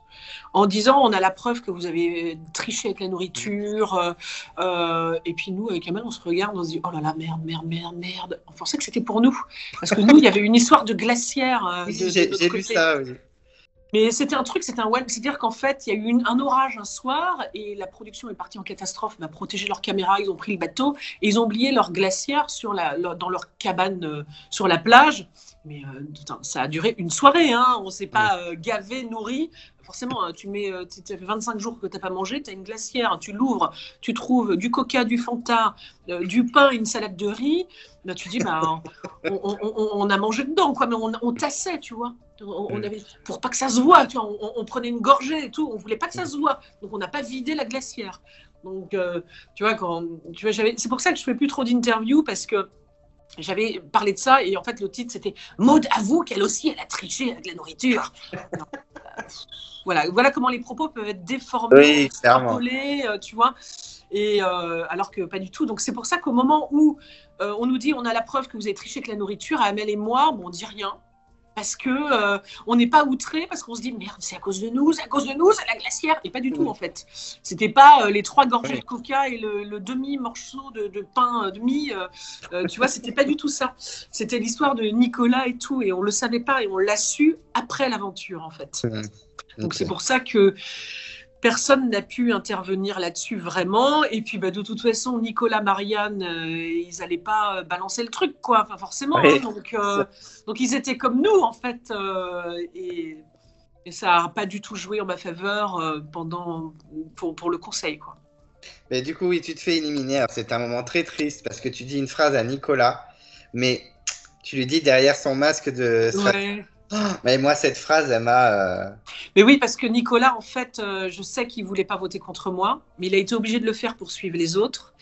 [SPEAKER 2] en disant on a la preuve que vous avez triché avec la nourriture. Et puis nous, avec Amel, on se regarde, on se dit oh là là, merde, merde, merde, merde. On pensait que c'était pour nous. Parce que nous, il y avait une histoire de glacière
[SPEAKER 1] Oui,
[SPEAKER 2] de notre
[SPEAKER 1] j'ai lu
[SPEAKER 2] côté.
[SPEAKER 1] ça, oui.
[SPEAKER 2] Mais c'était un truc, c'était un one. C'est-à-dire qu'en fait, il y a eu un orage un soir et la production est partie en catastrophe, m'a protégé leurs caméras, ils ont pris le bateau et ils ont oublié leur glacière dans leur cabane sur la plage. Mais ça a duré une soirée, hein. On ne s'est
[SPEAKER 1] Mm.
[SPEAKER 2] pas gavé, nourri. Forcément, tu fait 25 jours que tu n'as pas mangé, tu as une glacière, tu l'ouvres, tu trouves du coca, du Fanta, du pain, une salade de riz. Là, tu dis, on a mangé dedans, quoi, mais on tassait, tu vois. On avait, pour pas que ça se voit, tu vois, on prenait une gorgée et tout, on voulait pas que ça se voit, donc on n'a pas vidé la glacière. Donc, tu vois, c'est pour ça que je fais plus trop d'interviews parce que j'avais parlé de ça et en fait le titre c'était Maud avoue qu'elle aussi elle a triché avec la nourriture. Non, voilà comment les propos peuvent être déformés,
[SPEAKER 1] Oui, clairement.
[SPEAKER 2] extrapolés, tu vois. Et alors que pas du tout. Donc c'est pour ça qu'au moment où on nous dit on a la preuve que vous avez triché avec la nourriture, Amel et moi, bon, on dit rien parce que on n'est pas outré, parce qu'on se dit merde, c'est à cause de nous, c'est la glacière, et pas du tout en fait. C'était pas les 3 gorgées de coca et le demi morceau de pain de mie, tu vois, c'était pas du tout ça. C'était l'histoire de Nicolas et tout, et on le savait pas, et on l'a su après l'aventure en fait. Donc c'est pour ça que personne n'a pu intervenir là-dessus vraiment. Et puis, de toute façon, Nicolas, Marianne, ils n'allaient pas balancer le truc, quoi. Enfin, forcément.
[SPEAKER 1] Oui.
[SPEAKER 2] Hein, donc, ils étaient comme nous, en fait. Et ça n'a pas du tout joué en ma faveur pour le conseil, quoi.
[SPEAKER 1] Mais du coup, oui, tu te fais éliminer. Alors, c'est un moment très triste parce que tu dis une phrase à Nicolas, mais tu lui dis derrière son masque de stratégie.
[SPEAKER 2] Ouais.
[SPEAKER 1] Mais moi, cette phrase, elle m'a.
[SPEAKER 2] Mais oui, parce que Nicolas, en fait, je sais qu'il ne voulait pas voter contre moi, mais il a été obligé de le faire pour suivre les autres.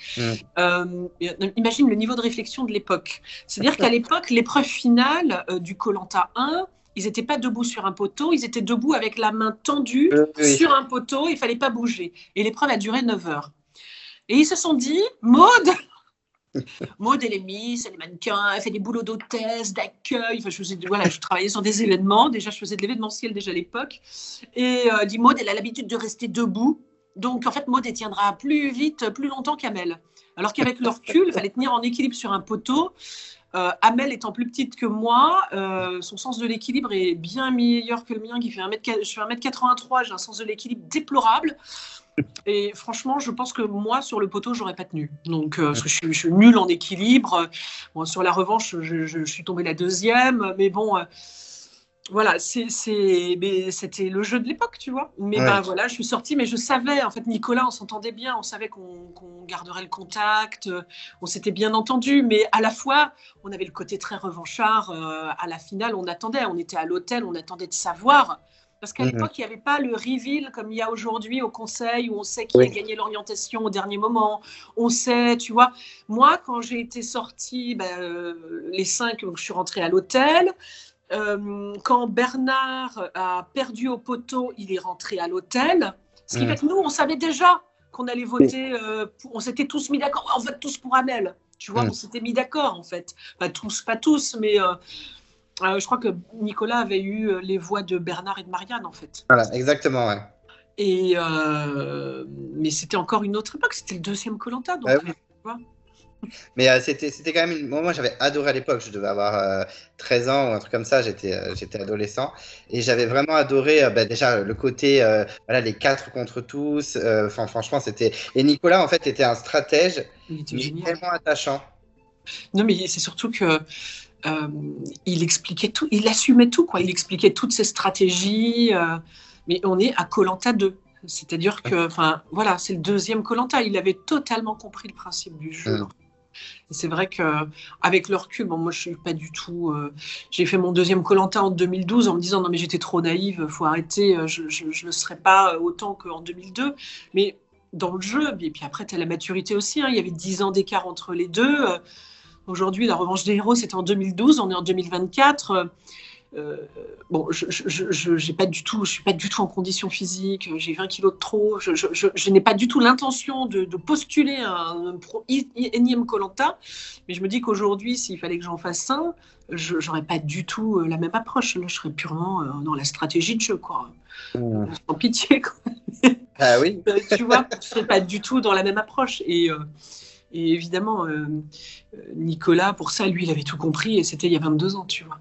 [SPEAKER 2] Imagine le niveau de réflexion de l'époque. C'est-à-dire qu'à l'époque, l'épreuve finale du Koh-Lanta 1, ils n'étaient pas debout sur un poteau, ils étaient debout avec la main tendue sur un poteau, il ne fallait pas bouger. Et l'épreuve a duré 9 heures. Et ils se sont dit, Maud, elle est Miss, elle est mannequin, elle fait des boulots d'hôtesse, d'accueil. Enfin, je travaillais sur des événements. Déjà, je faisais de l'événementiel déjà à l'époque. Et dit Maud, elle a l'habitude de rester debout. Donc, en fait, Maud, elle tiendra plus vite, plus longtemps qu'Amel. Alors qu'avec le recul, il fallait tenir en équilibre sur un poteau. Amel étant plus petite que moi, son sens de l'équilibre est bien meilleur que le mien, qui fait je fais 1m83, j'ai un sens de l'équilibre déplorable. Et franchement, je pense que moi, sur le poteau, j'aurais pas tenu. Donc, parce que je suis nulle en équilibre. Bon, sur la revanche, je suis tombée la deuxième. Mais bon, Voilà, mais c'était le jeu de l'époque, tu vois. Mais
[SPEAKER 1] Ouais.
[SPEAKER 2] voilà, je suis sortie, mais je savais, en fait, Nicolas, on s'entendait bien, on savait qu'on garderait le contact, on s'était bien entendu, mais à la fois, on avait le côté très revanchard. À la finale, on était à l'hôtel, on attendait de savoir. Parce qu'à
[SPEAKER 1] Mhm.
[SPEAKER 2] l'époque, il n'y avait pas le reveal comme il y a aujourd'hui au conseil, où on sait qui a
[SPEAKER 1] Oui.
[SPEAKER 2] gagné l'orientation au dernier moment. On sait, tu vois. Moi, quand j'ai été sortie, les 5, je suis rentrée à l'hôtel. Quand Bernard a perdu au poteau, il est rentré à l'hôtel. Ce qui fait
[SPEAKER 1] Mhm.
[SPEAKER 2] que nous, on savait déjà qu'on allait voter. On s'était tous mis d'accord. On vote tous pour Amel. Tu vois, on
[SPEAKER 1] Mhm.
[SPEAKER 2] s'était mis d'accord, en fait. Pas tous, mais je crois que Nicolas avait eu les voix de Bernard et de Marianne, en fait.
[SPEAKER 1] Voilà, exactement, ouais.
[SPEAKER 2] Et, mais c'était encore une autre époque. C'était le deuxième Koh-Lanta,
[SPEAKER 1] Ouais,
[SPEAKER 2] donc,
[SPEAKER 1] oui.
[SPEAKER 2] tu vois.
[SPEAKER 1] Mais c'était quand même moi j'avais adoré à l'époque, je devais avoir 13 ans ou un truc comme ça, j'étais adolescent et j'avais vraiment adoré bah, déjà le côté voilà les quatre contre tous, enfin franchement c'était et Nicolas en fait était un stratège
[SPEAKER 2] Il était
[SPEAKER 1] mais
[SPEAKER 2] génial.
[SPEAKER 1] tellement attachant.
[SPEAKER 2] Non, mais c'est surtout que euh, il expliquait tout, il assumait tout, quoi. Il expliquait toutes ses stratégies. Mais on est à Koh-Lanta 2. C'est-à-dire que, enfin, voilà, c'est le deuxième Koh-Lanta. Il avait totalement compris le principe du jeu.
[SPEAKER 1] Mm.
[SPEAKER 2] Et c'est vrai que, avec le recul, bon, moi, je suis pas du tout. J'ai fait mon deuxième Koh-Lanta en 2012 en me disant non, mais j'étais trop naïve, faut arrêter. Je ne serais pas autant qu'en 2002. Mais dans le jeu, et puis après, tu as la maturité aussi. Hein, il y avait 10 ans d'écart entre les deux. Aujourd'hui, la revanche des héros, c'était en 2012, on est en 2024. Bon, j'ai pas du tout, je suis pas du tout en condition physique, j'ai 20 kilos de trop, je n'ai pas du tout l'intention de postuler un énième Koh-Lanta, mais je me dis qu'aujourd'hui, s'il fallait que j'en fasse un, je n'aurais pas du tout la même approche. Là, je serais purement dans la stratégie de jeu, quoi.
[SPEAKER 1] Mm.
[SPEAKER 2] Sans pitié, quoi.
[SPEAKER 1] Ah oui.
[SPEAKER 2] Tu vois, je serais pas du tout dans la même approche. Et évidemment, Nicolas, pour ça, lui, il avait tout compris et c'était il y a 22 ans, tu vois.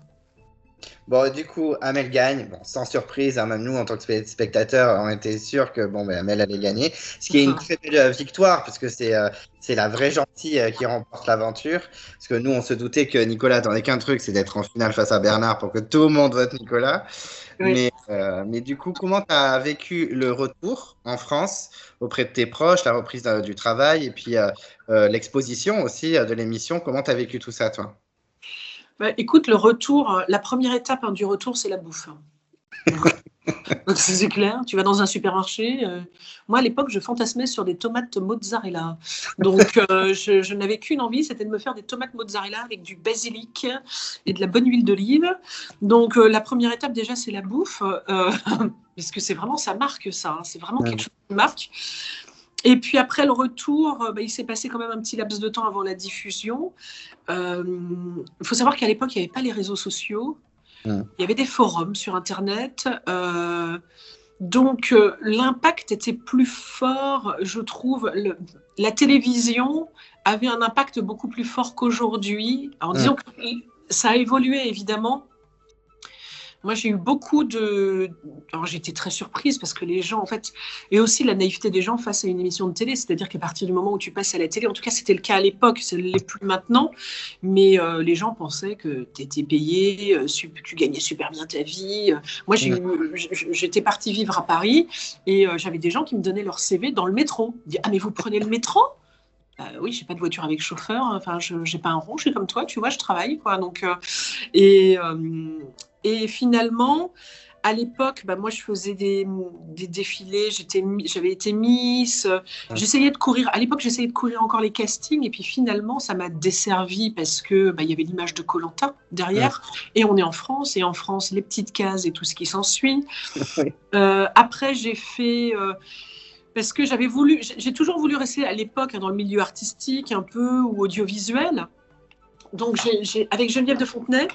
[SPEAKER 1] Bon, du coup, Amel gagne. Bon, sans surprise, hein, même nous, en tant que spectateurs, on était sûr que bon, ben, Amel allait gagner. Ce qui est une très belle victoire, parce que c'est la vraie gentille qui remporte l'aventure. Parce que nous, on se doutait que Nicolas attendait qu'un truc, c'est d'être en finale face à Bernard pour que tout le monde vote Nicolas.
[SPEAKER 2] Oui.
[SPEAKER 1] Mais du coup, comment tu as vécu le retour en France auprès de tes proches, la reprise du travail et puis l'exposition aussi de l'émission? Comment tu as vécu tout ça, toi?
[SPEAKER 2] Bah, écoute, le retour, la première étape du retour, c'est la bouffe. Donc, c'est clair, tu vas dans un supermarché. Moi, à l'époque, je fantasmais sur des tomates mozzarella. Donc, je n'avais qu'une envie, c'était de me faire des tomates mozzarella avec du basilic et de la bonne huile d'olive. Donc, la première étape, déjà, c'est la bouffe. Parce que c'est vraiment, ça marque ça. Hein, c'est vraiment quelque chose qui marque. Et puis après le retour, il s'est passé quand même un petit laps de temps avant la diffusion. Il faut savoir qu'à l'époque, il n'y avait pas les réseaux sociaux.
[SPEAKER 1] Mm.
[SPEAKER 2] Il y avait des forums sur Internet. Donc, l'impact était plus fort, je trouve. La télévision avait un impact beaucoup plus fort qu'aujourd'hui. Alors,
[SPEAKER 1] Mm.
[SPEAKER 2] disons que ça a évolué, évidemment. Moi, j'ai eu beaucoup de. Alors, j'étais très surprise parce que les gens, en fait, et aussi la naïveté des gens face à une émission de télé, c'est-à-dire qu'à partir du moment où tu passes à la télé, en tout cas, c'était le cas à l'époque, ce n'est plus maintenant, mais les gens pensaient que tu étais payé, tu gagnais super bien ta vie. Moi,
[SPEAKER 1] Mm.
[SPEAKER 2] j'étais partie vivre à Paris et j'avais des gens qui me donnaient leur CV dans le métro. Ils disaient, ah, mais vous prenez le métro? Oui, j'ai pas de voiture avec chauffeur. Enfin, je n'ai pas un rond. Je suis comme toi, tu vois, je travaille, quoi. Donc, et, euh, et finalement, à l'époque, moi, je faisais des défilés. J'avais été Miss. J'essayais de courir. À l'époque, j'essayais de courir encore les castings. Et puis finalement, ça m'a desservi parce que il y avait l'image de Koh-Lanta
[SPEAKER 1] Mm.
[SPEAKER 2] derrière. Et on est en France. Et en France, les petites cases et tout ce qui s'ensuit.
[SPEAKER 1] Oui.
[SPEAKER 2] Après, j'ai fait parce que j'ai toujours voulu rester à l'époque dans le milieu artistique un peu ou audiovisuel. Donc, avec Geneviève de Fontenay,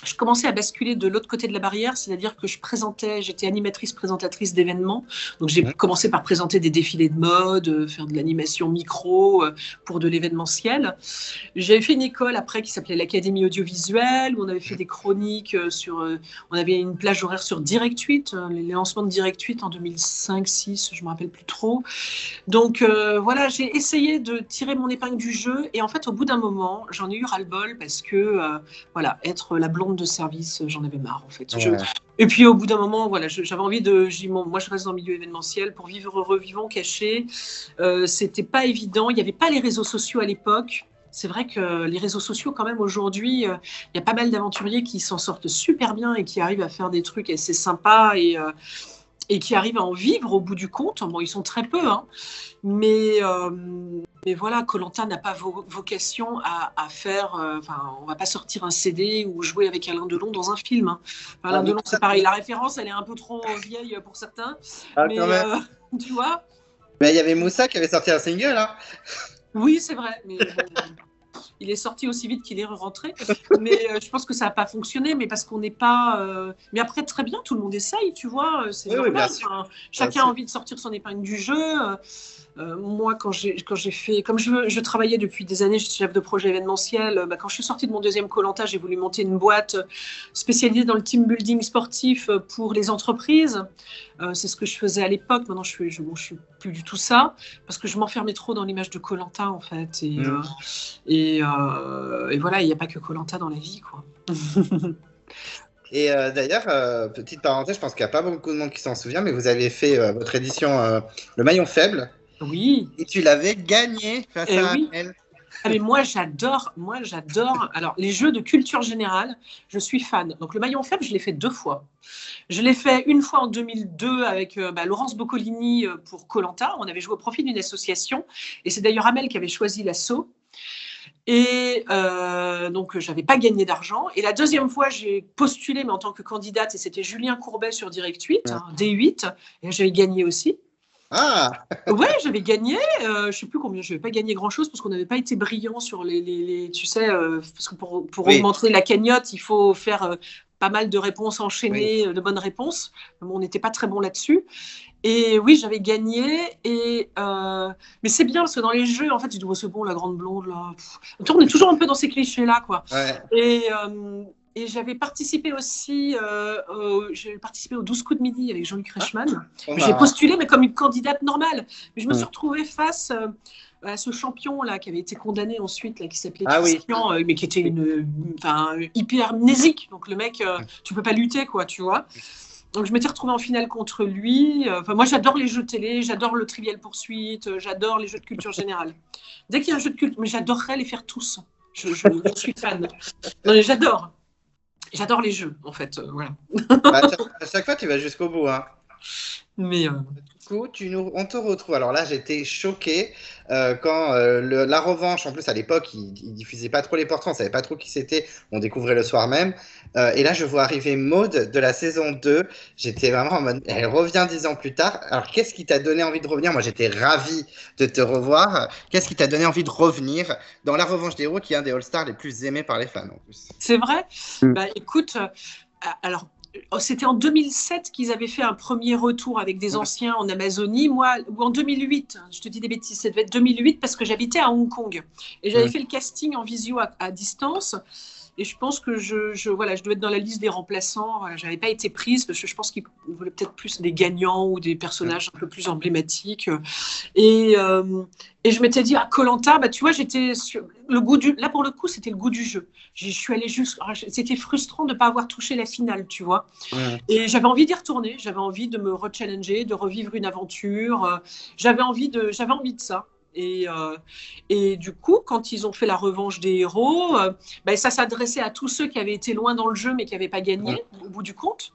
[SPEAKER 2] je commençais à basculer de l'autre côté de la barrière, c'est-à-dire que j'étais animatrice présentatrice d'événements. Donc j'ai
[SPEAKER 1] Mm.
[SPEAKER 2] commencé par présenter des défilés de mode, faire de l'animation micro pour de l'événementiel. J'avais fait une école après qui s'appelait l'Académie audiovisuelle, où on avait fait des chroniques on avait une plage horaire sur Direct 8, les lancements de Direct 8 en 2005-6, je me rappelle plus trop. Donc voilà, j'ai essayé de tirer mon épingle du jeu et en fait au bout d'un moment, j'en ai eu ras-le-bol parce que voilà, être la blonde rendre de service, j'en avais marre en fait.
[SPEAKER 1] Ouais.
[SPEAKER 2] Et puis au bout d'un moment, voilà, j'avais envie de. Moi, je reste dans le milieu événementiel pour vivre heureux, vivons cachés. C'était pas évident. Il n'y avait pas les réseaux sociaux à l'époque. C'est vrai que les réseaux sociaux, quand même, aujourd'hui, il y a pas mal d'aventuriers qui s'en sortent super bien et qui arrivent à faire des trucs assez sympas et qui arrivent à en vivre au bout du compte. Bon, ils sont très peu, hein, mais voilà, koh n'a pas vocation à faire. On va pas sortir un CD ou jouer avec Alain Delon dans un film. Hein. Alain Delon, c'est pareil. La référence, elle est un peu trop vieille pour certains, mais tu vois.
[SPEAKER 1] Mais il y avait Moussa qui avait sorti un single, hein.
[SPEAKER 2] Oui, c'est vrai, mais bon, il est sorti aussi vite qu'il est rentré. Mais je pense que ça n'a pas fonctionné, mais parce qu'on n'est pas. Mais après, très bien, tout le monde essaye, tu vois. C'est normal.
[SPEAKER 1] bien sûr.
[SPEAKER 2] Chacun a envie de sortir son épingle du jeu. Moi, quand j'ai fait, comme je travaillais depuis des années, j'étais chef de projet événementiel. Quand je suis sortie de mon deuxième koh-lanta, j'ai voulu monter une boîte spécialisée dans le team building sportif pour les entreprises. C'est ce que je faisais à l'époque. Maintenant, je suis plus du tout ça parce que je m'enfermais trop dans l'image de koh-lanta en fait. Et voilà, il n'y a pas que koh-lanta dans la vie, quoi.
[SPEAKER 1] Et d'ailleurs, petite parenthèse, je pense qu'il n'y a pas beaucoup de monde qui s'en souvient, mais vous avez fait votre édition Le Maillon Faible.
[SPEAKER 2] Oui.
[SPEAKER 1] Et tu l'avais gagné face à elle.
[SPEAKER 2] Ah, mais moi j'adore. Alors les jeux de culture générale, je suis fan. Donc le Maillon Faible, je l'ai fait 2 fois. Je l'ai fait une fois en 2002 avec Laurence Boccolini pour koh-lanta. On avait joué au profit d'une association, et c'est d'ailleurs Amel qui avait choisi l'assaut. Et donc, je n'avais pas gagné d'argent. Et la deuxième fois, j'ai postulé, mais en tant que candidate, et c'était Julien Courbet sur Direct 8, D8, et j'avais gagné aussi.
[SPEAKER 1] Ah.
[SPEAKER 2] Ouais, j'avais gagné. Je ne sais plus combien. Je n'avais pas gagné grand-chose parce qu'on n'avait pas été brillant sur les tu sais, parce que pour augmenter la cagnotte, il faut faire pas mal de réponses enchaînées, de bonnes réponses. On n'était pas très bon là-dessus. Et oui, j'avais gagné. Mais c'est bien parce que dans les jeux, en fait, tu dis, c'est bon, la grande blonde, là. On tourne toujours un peu dans ces clichés-là, quoi.
[SPEAKER 1] Ouais.
[SPEAKER 2] Et j'avais participé aussi aux 12 coups de midi avec Jean-Luc Reichmann. J'ai postulé, mais comme une candidate normale. Mais je me suis retrouvée face à ce champion-là qui avait été condamné ensuite, là, qui s'appelait Christian, mais qui était hyper amnésique. Donc le mec, tu peux pas lutter, quoi, tu vois. Donc je m'étais retrouvée en finale contre lui. Moi, j'adore les jeux télé, j'adore le Trivial Poursuite, j'adore les jeux de culture générale. Dès qu'il y a un jeu de culture, mais j'adorerais les faire tous. Je suis fan. Non, mais j'adore. J'adore les jeux, en fait. Voilà.
[SPEAKER 1] À chaque fois, tu vas jusqu'au bout. Hein.
[SPEAKER 2] Mais
[SPEAKER 1] Du coup, on te retrouve. Alors là, j'étais choqué quand la revanche, en plus à l'époque, ils diffusaient pas trop les portraits, on savait pas trop qui c'était, on découvrait le soir même. Et là, je vois arriver Maud de la saison 2. J'étais vraiment en mode, elle revient 10 ans plus tard. Alors, qu'est-ce qui t'a donné envie de revenir? Moi, j'étais ravi de te revoir. Qu'est-ce qui t'a donné envie de revenir dans La Revanche des héros, qui est un des All-Stars les plus aimés par les fans en plus?
[SPEAKER 2] C'est vrai. Écoute, alors. C'était en 2007 qu'ils avaient fait un premier retour avec des anciens en Amazonie. Moi, ou en 2008, je te dis des bêtises, ça devait être 2008 parce que j'habitais à Hong Kong. Et j'avais fait le casting en visio à distance. Et je pense que je dois être dans la liste des remplaçants. Voilà, je n'avais pas été prise parce que je pense qu'ils voulaient peut-être plus des gagnants ou des personnages un peu plus emblématiques. Et je m'étais dit, koh-lanta, tu vois, j'étais sur le goût là pour le coup, c'était le goût du jeu. Je suis allée c'était frustrant de ne pas avoir touché la finale, tu vois. Et j'avais envie d'y retourner, j'avais envie de me rechallenger, de revivre une aventure. J'avais envie de ça. Et du coup, quand ils ont fait la revanche des héros, ça s'adressait à tous ceux qui avaient été loin dans le jeu mais qui n'avaient pas gagné au bout du compte.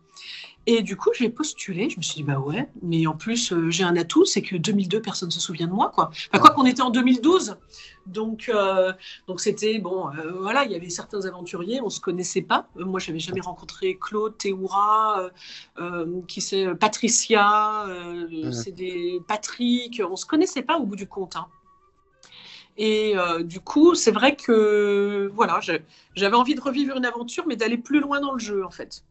[SPEAKER 2] Et du coup, j'ai postulé. Je me suis dit, ouais, mais en plus, j'ai un atout, c'est que 2002, personne ne se souvient de moi, quoi. Quoi qu'on était en 2012. Donc c'était, voilà, il y avait certains aventuriers, on ne se connaissait pas. Moi, je n'avais jamais rencontré Claude, Théoura, qui c'est Patricia, c'est des Patrick, on ne se connaissait pas au bout du compte. Hein. Et du coup, c'est vrai que, voilà, j'avais envie de revivre une aventure, mais d'aller plus loin dans le jeu, en fait.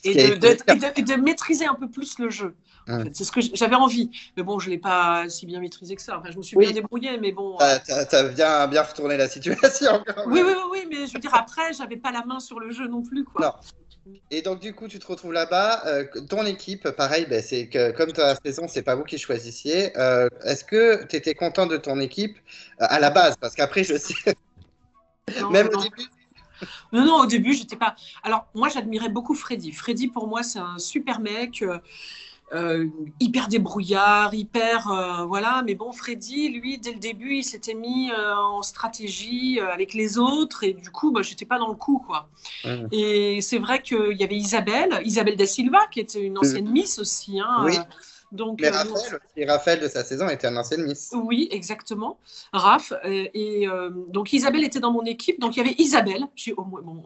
[SPEAKER 2] Et de maîtriser un peu plus le jeu. En fait. C'est ce que j'avais envie. Mais bon, je ne l'ai pas si bien maîtrisé que ça. Enfin, je me suis bien débrouillée, mais bon.
[SPEAKER 1] Tu as bien retourné la situation.
[SPEAKER 2] Oui, mais je veux dire, après, je n'avais pas la main sur le jeu non plus, quoi.
[SPEAKER 1] Non. Et donc, du coup, tu te retrouves là-bas. Ton équipe, pareil, c'est que comme ta saison, c'est pas vous qui choisissiez. Est-ce que tu étais content de ton équipe à la base? Parce qu'après, je sais.
[SPEAKER 2] Non,
[SPEAKER 1] Même au début.
[SPEAKER 2] Non, non, au début, j'étais pas. Alors, moi, j'admirais beaucoup Freddy. Freddy, pour moi, c'est un super mec, hyper débrouillard, hyper. Voilà. Mais bon, Freddy, lui, dès le début, il s'était mis en stratégie avec les autres. Et du coup, bah, j'étais pas dans le coup, quoi.
[SPEAKER 1] Mm.
[SPEAKER 2] Et c'est vrai qu'il y avait Isabelle Da Silva, qui était une ancienne Miss aussi. Hein,
[SPEAKER 1] Oui,
[SPEAKER 2] donc,
[SPEAKER 1] mais Raphaël de sa saison était un ancien Miss.
[SPEAKER 2] oui, exactement. Raph. Donc, Isabelle était dans mon équipe. Donc, il y avait Isabelle. J'ai au moins, bon,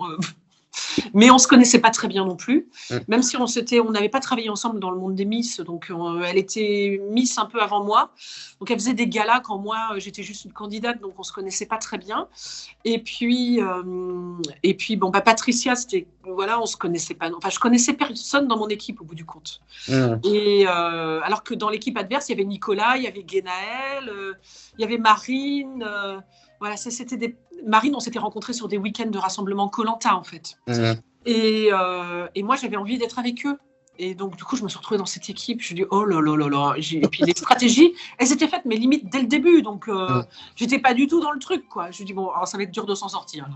[SPEAKER 2] mais on se connaissait pas très bien non plus.
[SPEAKER 1] Mm.
[SPEAKER 2] Même si on n'avait pas travaillé ensemble dans le monde des Miss. Donc, elle était Miss un peu avant moi. Donc, elle faisait des galas quand moi, j'étais juste une candidate. Donc, on se connaissait pas très bien. Et puis bon, bah, Patricia, voilà, on se connaissait pas. Enfin, je connaissais personne dans mon équipe au bout du compte.
[SPEAKER 1] Mm.
[SPEAKER 2] Et alors que dans l'équipe adverse, il y avait Nicolas, il y avait Guénaël, il y avait Marine. Voilà, Marine, on s'était rencontrés sur des week-ends de rassemblement koh en fait.
[SPEAKER 1] Mm.
[SPEAKER 2] Et moi, j'avais envie d'être avec eux. Et donc, du coup, je me suis retrouvée dans cette équipe. Je dis, oh là là là là. Et puis, les stratégies, elles étaient faites, mais limite dès le début. Donc, j'étais pas du tout dans le truc, quoi. Je dis, bon, alors, ça va être dur de s'en sortir.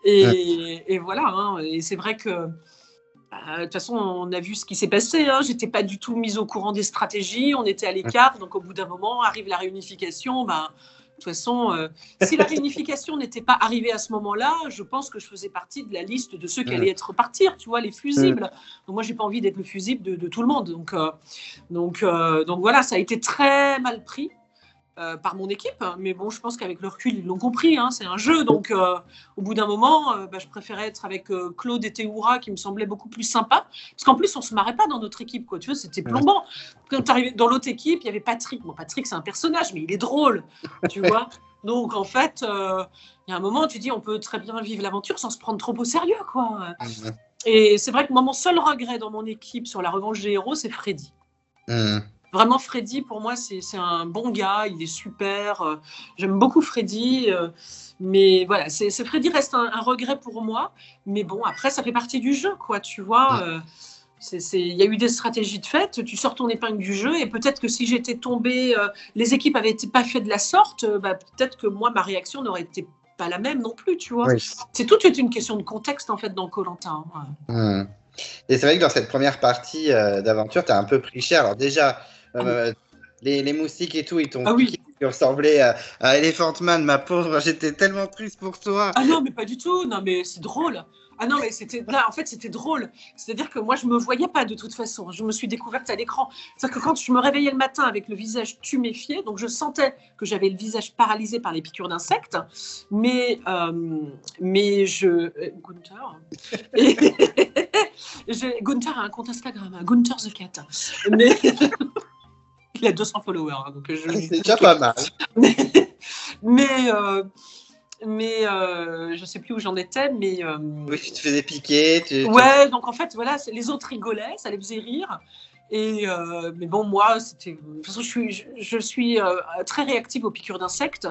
[SPEAKER 2] Et voilà. Hein. Et c'est vrai que, de toute façon, on a vu ce qui s'est passé. Hein. J'étais pas du tout mise au courant des stratégies. On était à l'écart. Donc, au bout d'un moment, arrive la réunification. De toute façon, si la réunification n'était pas arrivée à ce moment-là, je pense que je faisais partie de la liste de ceux qui allaient être partir, tu vois, les fusibles. Donc moi, j'ai pas envie d'être le fusible de tout le monde. Donc voilà, ça a été très mal pris par mon équipe. Mais bon, je pense qu'avec le recul, ils l'ont compris. Hein, c'est un jeu. Donc au bout d'un moment, je préférais être avec Claude et Théoura, qui me semblaient beaucoup plus sympas. Parce qu'en plus, on se marrait pas dans notre équipe, quoi. Tu vois, c'était plombant. Quand tu arrivais dans l'autre équipe, il y avait Patrick. Bon, Patrick, c'est un personnage, mais il est drôle, tu vois. Donc en fait, il y a un moment, tu dis, on peut très bien vivre l'aventure sans se prendre trop au sérieux, quoi. Et c'est vrai que moi, mon seul regret dans mon équipe sur la revanche des héros, c'est Freddy. Vraiment, Freddy, pour moi, c'est un bon gars, il est super. J'aime beaucoup Freddy. Mais voilà, Freddy reste un regret pour moi. Mais bon, après, ça fait partie du jeu, quoi, tu vois. Il y a eu des stratégies de fait, tu sors ton épingle du jeu. Et peut-être que si j'étais tombée, les équipes n'avaient pas fait de la sorte, peut-être que moi, ma réaction n'aurait été pas la même non plus, tu vois. Oui. C'est toute une question de contexte, en fait, dans Koh-Lanta. Hein.
[SPEAKER 1] Et c'est vrai que dans cette première partie d'aventure, tu as un peu pris cher. Alors déjà, les moustiques et tout, ils t'ont piqué, ils ressemblaient à Elephant Man, ma pauvre. J'étais tellement triste pour toi.
[SPEAKER 2] Ah non, mais pas du tout. Non, mais c'est drôle. Ah non, mais c'était drôle. C'est-à-dire que moi, je me voyais pas de toute façon. Je me suis découverte à l'écran. C'est-à-dire que quand je me réveillais le matin avec le visage tuméfié, donc je sentais que j'avais le visage paralysé par les piqûres d'insectes, mais Gunther. Gunther a un compte Instagram, Gunther the Cat. Mais il a 200 followers, hein, donc
[SPEAKER 1] c'est déjà pas mal.
[SPEAKER 2] Mais je sais plus où j'en étais, mais
[SPEAKER 1] oui, tu te faisais piquer.
[SPEAKER 2] Ouais, donc en fait, voilà, les autres rigolaient, ça les faisait rire. Mais bon, moi, de toute façon, je suis très réactive aux piqûres d'insectes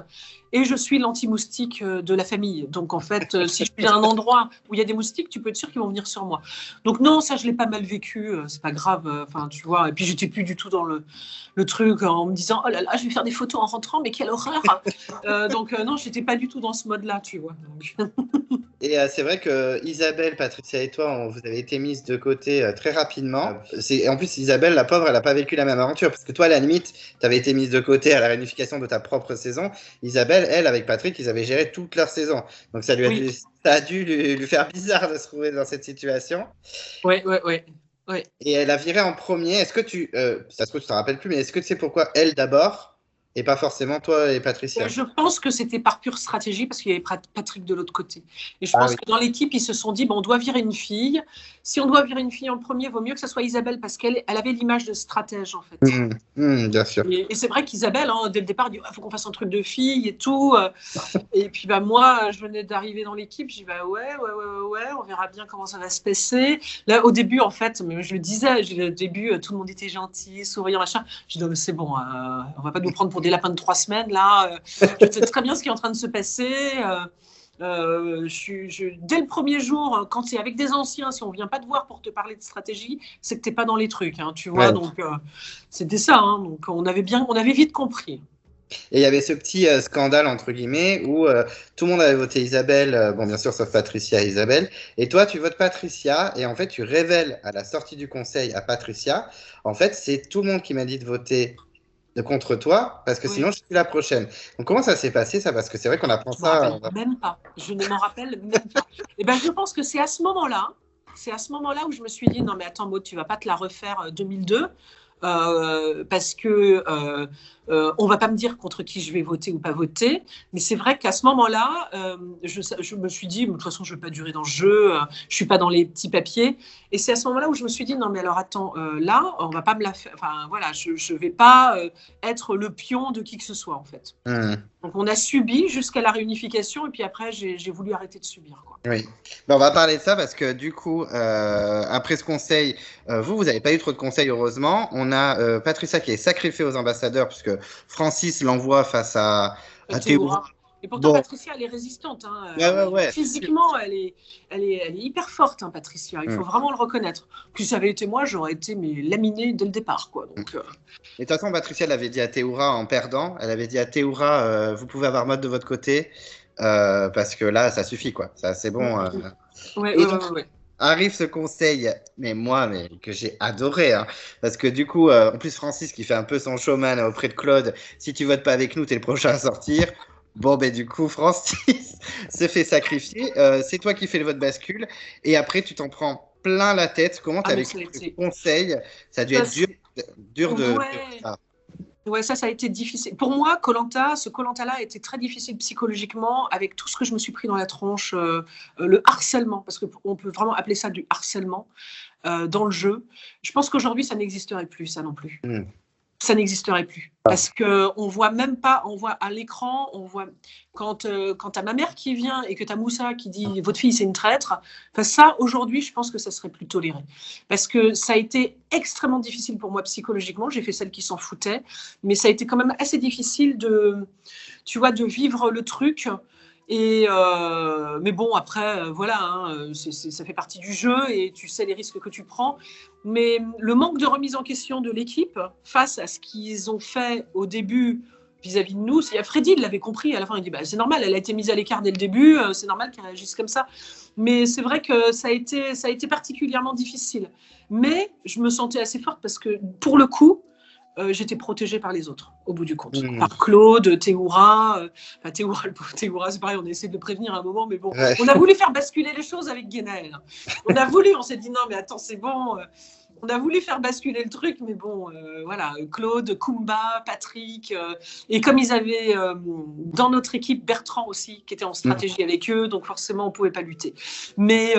[SPEAKER 2] et je suis l'anti-moustique de la famille. Donc, en fait, si je suis à un endroit où il y a des moustiques, tu peux être sûr qu'ils vont venir sur moi. Donc, non, ça, je ne l'ai pas mal vécu. C'est pas grave. Enfin, tu vois. Et puis, j'étais plus du tout dans le truc en me disant, oh là là, je vais faire des photos en rentrant, mais quelle horreur. Donc, non, je n'étais pas du tout dans ce mode-là, tu vois. Donc...
[SPEAKER 1] Et c'est vrai que Isabelle, Patricia et toi, vous avez été mises de côté très rapidement. En plus, Isabelle, la pauvre, elle n'a pas vécu la même aventure. Parce que toi, à la limite, tu avais été mise de côté à la réunification de ta propre saison. Isabelle, elle, avec Patrick, ils avaient géré toute leur saison. Donc, ça a dû lui faire bizarre de se trouver dans cette situation.
[SPEAKER 2] Oui.
[SPEAKER 1] Et elle a viré en premier. Est-ce que ça se trouve, tu ne te rappelles plus, mais est-ce que tu sais pourquoi elle d'abord et pas forcément toi et Patricia?
[SPEAKER 2] Je pense que c'était par pure stratégie parce qu'il y avait Patrick de l'autre côté. Et je pense que dans l'équipe, ils se sont dit, on doit virer une fille. Si on doit virer une fille en premier, il vaut mieux que ce soit Isabelle parce qu'elle avait l'image de stratège, en fait.
[SPEAKER 1] Bien sûr.
[SPEAKER 2] Et c'est vrai qu'Isabelle, dès le départ, dit, il faut qu'on fasse un truc de fille et tout. Et puis, moi, je venais d'arriver dans l'équipe. Je dis, ouais, on verra bien comment ça va se passer. Là, au début, en fait, je le disais, au début, tout le monde était gentil, souriant, machin. Je dis, c'est bon, on va pas nous prendre pour des lapins de 3 semaines, là. Je sais très bien ce qui est en train de se passer. Dès le premier jour, quand tu es avec des anciens, si on vient pas te voir pour te parler de stratégie, c'est que tu n'es pas dans les trucs, hein, tu vois. Ouais. Donc, c'était ça. Hein, donc, on avait vite compris.
[SPEAKER 1] Et il y avait ce petit scandale, entre guillemets, où tout le monde avait voté Isabelle, bon, bien sûr, sauf Patricia et Isabelle. Et toi, tu votes Patricia, et en fait, tu révèles à la sortie du conseil à Patricia, en fait, c'est tout le monde qui m'a dit de voter contre toi, parce que sinon,
[SPEAKER 2] Oui.
[SPEAKER 1] je suis la prochaine. Donc, comment ça s'est passé, ça? Parce que c'est vrai qu'on apprend
[SPEAKER 2] Je me
[SPEAKER 1] ça.
[SPEAKER 2] rappelle même pas. Je ne m'en rappelle même pas. Et ben, je pense que c'est à ce moment-là où je me suis dit non mais attends Maud, tu vas pas te la refaire 2002 parce que on va pas me dire contre qui je vais voter ou pas voter. Mais c'est vrai qu'à ce moment-là, je me suis dit de toute façon je vais pas durer dans le jeu, je suis pas dans les petits papiers. Et c'est à ce moment-là où je me suis dit non mais alors attends là on va pas me la faire. Enfin voilà, je vais pas être le pion de qui que ce soit en fait.
[SPEAKER 1] Hmm.
[SPEAKER 2] Donc on a subi jusqu'à la réunification et puis après j'ai voulu arrêter de subir quoi.
[SPEAKER 1] Oui. Ben, on va parler de ça parce que du coup, après ce conseil, vous n'avez pas eu trop de conseils, heureusement. On a Patricia qui est sacrifiée aux ambassadeurs puisque Francis l'envoie face à Théo.
[SPEAKER 2] Théora. Et pourtant
[SPEAKER 1] Bon,
[SPEAKER 2] Patricia elle est résistante. Hein.
[SPEAKER 1] ouais, ouais, ouais.
[SPEAKER 2] Physiquement elle est hyper forte hein, Patricia. Il
[SPEAKER 1] Hmm.
[SPEAKER 2] faut vraiment le reconnaître. Puis ça avait été moi j'aurais été mais laminée dès le départ quoi. Donc
[SPEAKER 1] Et de toute façon, Patricia l'avait dit à Théoura en perdant. Elle avait dit à Théoura, vous pouvez avoir mode de votre côté parce que là, ça suffit quoi. Ça, c'est bon.
[SPEAKER 2] ouais,
[SPEAKER 1] Et
[SPEAKER 2] ouais,
[SPEAKER 1] donc,
[SPEAKER 2] ouais, ouais.
[SPEAKER 1] arrive ce conseil, mais que j'ai adoré, hein, parce que du coup, en plus Francis qui fait un peu son showman auprès de Claude, si tu votes pas avec nous, t'es le prochain à sortir. Bon, ben du coup, Francis se fait sacrifier. C'est toi qui fais le vote bascule, et après tu t'en prends plein la tête. Comment
[SPEAKER 2] Ah
[SPEAKER 1] t'as
[SPEAKER 2] mais
[SPEAKER 1] vécu
[SPEAKER 2] ça a
[SPEAKER 1] ce
[SPEAKER 2] été
[SPEAKER 1] conseil? Ça a dû
[SPEAKER 2] ça,
[SPEAKER 1] être dur, dur de.
[SPEAKER 2] ouais.
[SPEAKER 1] Ah.
[SPEAKER 2] Ouais, ça a été difficile. Pour moi, ce Koh-Lanta-là a été très difficile psychologiquement avec tout ce que je me suis pris dans la tronche, le harcèlement, parce qu'on peut vraiment appeler ça du harcèlement dans le jeu. Je pense qu'aujourd'hui, ça n'existerait plus, ça non plus.
[SPEAKER 1] Hmm.
[SPEAKER 2] Ça n'existerait plus. Parce qu'on voit même pas, on voit à l'écran, on voit quand t'as ma mère qui vient et que t'as Moussa qui dit votre fille c'est une traître. Enfin ça aujourd'hui je pense que ça serait plus toléré parce que ça a été extrêmement difficile pour moi psychologiquement. J'ai fait celle qui s'en foutait, mais ça a été quand même assez difficile de, tu vois, de vivre le truc. Et mais bon, après, voilà, hein, ça fait partie du jeu et tu sais les risques que tu prends. Mais le manque de remise en question de l'équipe face à ce qu'ils ont fait au début vis-à-vis de nous, il y a Freddy, il l'avait compris à la fin, il dit bah, c'est normal, elle a été mise à l'écart dès le début, c'est normal qu'elle réagisse comme ça. Mais c'est vrai que ça a été particulièrement difficile. Mais je me sentais assez forte parce que pour le coup, j'étais protégée par les autres, au bout du compte.
[SPEAKER 1] Hmm.
[SPEAKER 2] Par Claude, Théoura. Théoura, c'est pareil, on a essayé de le prévenir à un moment, mais bon.
[SPEAKER 1] Ouais.
[SPEAKER 2] On a voulu faire basculer les choses avec Guénaël. On s'est dit non, mais attends, c'est bon. On a voulu faire basculer le truc, mais bon, voilà. Claude, Kumba, Patrick. Et comme ils avaient dans notre équipe Bertrand aussi, qui était en stratégie avec eux, donc forcément, on ne pouvait pas lutter. Mais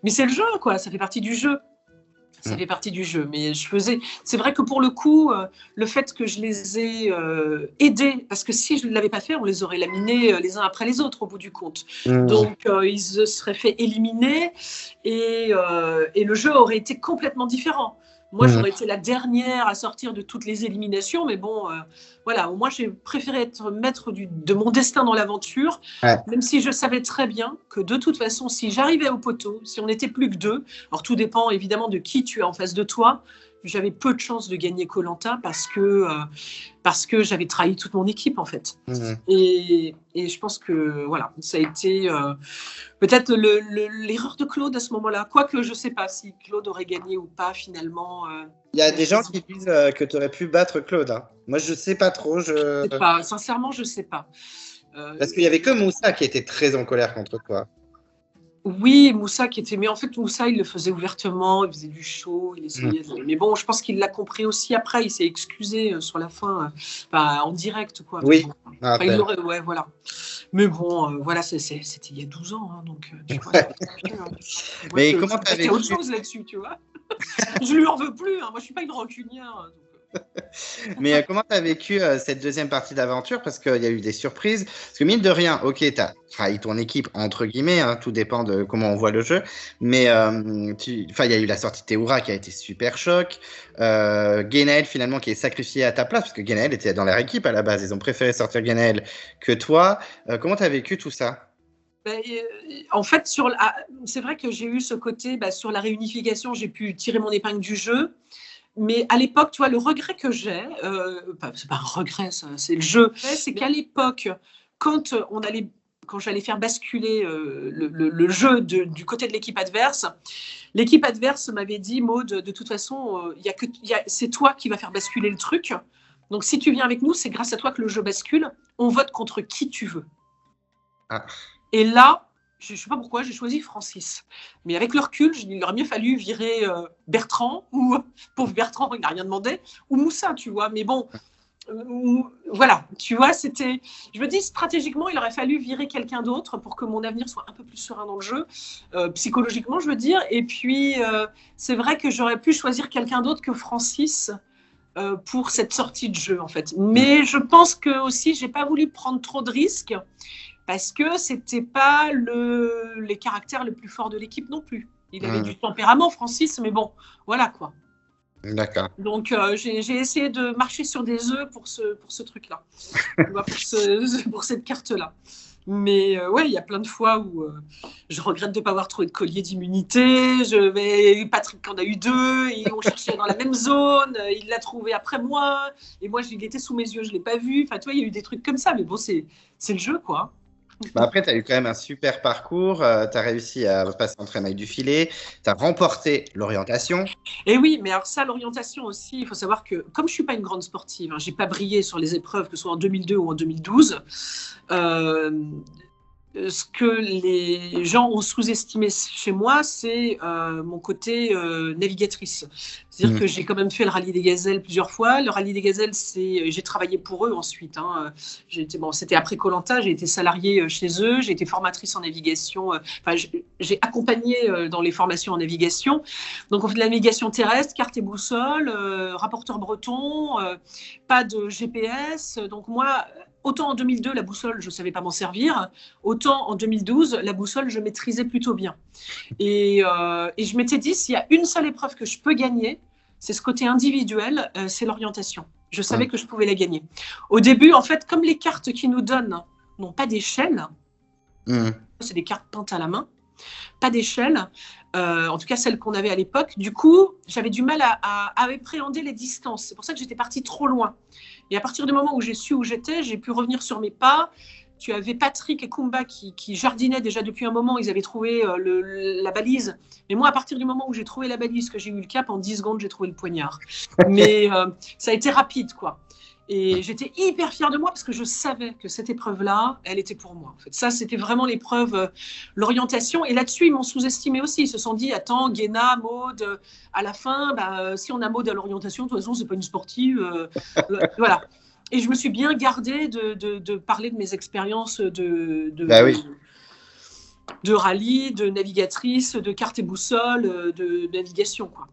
[SPEAKER 2] c'est le jeu, quoi. Ça fait partie du jeu. Ça fait partie du jeu. Mais c'est vrai que pour le coup, le fait que je les ai aidés, parce que si je ne l'avais pas fait, on les aurait laminés les uns après les autres au bout du compte.
[SPEAKER 1] Hmm.
[SPEAKER 2] Donc ils se seraient fait éliminer et le jeu aurait été complètement différent. Moi, j'aurais été la dernière à sortir de toutes les éliminations, mais bon, voilà, au moins j'ai préféré être maître de mon destin dans l'aventure,
[SPEAKER 1] Ouais.
[SPEAKER 2] même si je savais très bien que de toute façon, si j'arrivais au poteau, si on n'était plus que deux, alors tout dépend évidemment de qui tu as en face de toi, j'avais peu de chances de gagner Koh-Lanta parce que j'avais trahi toute mon équipe en fait.
[SPEAKER 1] Hmm.
[SPEAKER 2] Et je pense que voilà, ça a été peut-être l'erreur de Claude à ce moment-là. Quoique je ne sais pas si Claude aurait gagné ou pas finalement.
[SPEAKER 1] Il y a des gens qui disent que tu aurais pu battre Claude, hein. Moi, je sais pas trop.
[SPEAKER 2] Je sais pas. Sincèrement, je ne sais pas.
[SPEAKER 1] Parce qu'il y avait que Moussa qui était très en colère contre toi.
[SPEAKER 2] Oui, Moussa qui était. Mais en fait, Moussa, il le faisait ouvertement, il faisait du show, il essayait. Mais bon, je pense qu'il l'a compris aussi après. Il s'est excusé sur la fin, en direct, quoi.
[SPEAKER 1] Oui.
[SPEAKER 2] Bon. Il l'aurait, ouais, voilà. Mais bon, voilà, c'était il y a 12 ans, hein, donc tu vois.
[SPEAKER 1] Mais comment tu as vécu
[SPEAKER 2] autre chose là-dessus, tu vois. Je lui en veux plus. Hein. Moi, je suis pas une rancunière.
[SPEAKER 1] Mais comment tu as vécu cette deuxième partie d'aventure? Parce qu'il y a eu des surprises. Parce que mine de rien, ok, tu as trahi ton équipe, entre guillemets, hein, tout dépend de comment on voit le jeu. Mais il y a eu la sortie de Théoura qui a été super choc. Guénaël, finalement, qui est sacrifié à ta place, parce que Guénaël était dans leur équipe à la base. Ils ont préféré sortir Guénaël que toi. Comment tu as vécu tout ça?
[SPEAKER 2] En fait, c'est vrai que j'ai eu ce côté, sur la réunification, j'ai pu tirer mon épingle du jeu. Mais à l'époque, tu vois, le regret que j'ai, c'est pas un regret, ça, c'est le jeu, c'est qu'à l'époque, quand j'allais faire basculer le jeu du côté de l'équipe adverse m'avait dit, Maud, de toute façon, c'est toi qui vas faire basculer le truc. Donc, si tu viens avec nous, c'est grâce à toi que le jeu bascule. On vote contre qui tu veux. Ah. Et là, je ne sais pas pourquoi, j'ai choisi Francis. Mais avec le recul, il aurait mieux fallu virer Bertrand, ou pauvre Bertrand, il n'a rien demandé, ou Moussa, tu vois. Mais bon, voilà, tu vois, je me dis, stratégiquement, il aurait fallu virer quelqu'un d'autre pour que mon avenir soit un peu plus serein dans le jeu, psychologiquement, je veux dire. Et puis, c'est vrai que j'aurais pu choisir quelqu'un d'autre que Francis pour cette sortie de jeu, en fait. Mais je pense que aussi, j'ai pas voulu prendre trop de risques parce que c'était pas les caractères les plus forts de l'équipe non plus. Il avait du tempérament, Francis, mais bon, voilà quoi.
[SPEAKER 1] D'accord.
[SPEAKER 2] Donc, j'ai essayé de marcher sur des œufs pour ce truc-là, pour cette carte-là. Mais ouais, il y a plein de fois où je regrette de ne pas avoir trouvé de collier d'immunité. Patrick en a eu 2, et on cherchait dans la même zone. Il l'a trouvé après moi. Et moi, il était sous mes yeux, je ne l'ai pas vu. Enfin, tu vois, il y a eu des trucs comme ça. Mais bon, c'est le jeu, quoi.
[SPEAKER 1] Bah après, tu as eu quand même un super parcours. Tu as réussi à passer entre les mailles du filet. Tu as remporté l'orientation.
[SPEAKER 2] Et oui, mais alors ça, l'orientation aussi, il faut savoir que comme je ne suis pas une grande sportive, je n'ai pas brillé sur les épreuves, que ce soit en 2002 ou en 2012, ce que les gens ont sous-estimé chez moi, c'est mon côté navigatrice. C'est-à-dire que j'ai quand même fait le rallye des gazelles plusieurs fois. Le rallye des gazelles, j'ai travaillé pour eux ensuite. C'était après Koh-Lanta, j'ai été salariée chez eux, j'ai été formatrice en navigation. J'ai accompagné dans les formations en navigation. Donc on fait de la navigation terrestre, carte et boussole, rapporteur breton, pas de GPS. Donc moi, autant en 2002, la boussole, je ne savais pas m'en servir. Autant en 2012, la boussole, je maîtrisais plutôt bien. Et je m'étais dit, s'il y a une seule épreuve que je peux gagner, c'est ce côté individuel, c'est l'orientation. Je savais que je pouvais la gagner. Au début, en fait, comme les cartes qu'ils nous donnent n'ont pas d'échelle, c'est des cartes peintes à la main, pas d'échelle, en tout cas celles qu'on avait à l'époque. Du coup, j'avais du mal à appréhender les distances. C'est pour ça que j'étais partie trop loin. Et à partir du moment où j'ai su où j'étais, j'ai pu revenir sur mes pas. Tu avais Patrick et Kumba qui jardinaient déjà depuis un moment. Ils avaient trouvé la balise. Mais moi, à partir du moment où j'ai trouvé la balise, que j'ai eu le cap, en 10 secondes, j'ai trouvé le poignard. Mais ça a été rapide, quoi. Et j'étais hyper fière de moi parce que je savais que cette épreuve-là, elle était pour moi. En fait. Ça, c'était vraiment l'épreuve, l'orientation. Et là-dessus, ils m'ont sous-estimé aussi. Ils se sont dit, attends, Guéna, Maud, à la fin, si on a Maud à l'orientation, de toute façon, c'est pas une sportive. Voilà. Et je me suis bien gardée de parler de mes expériences de rallye, de navigatrice, de carte et boussole, de navigation, quoi.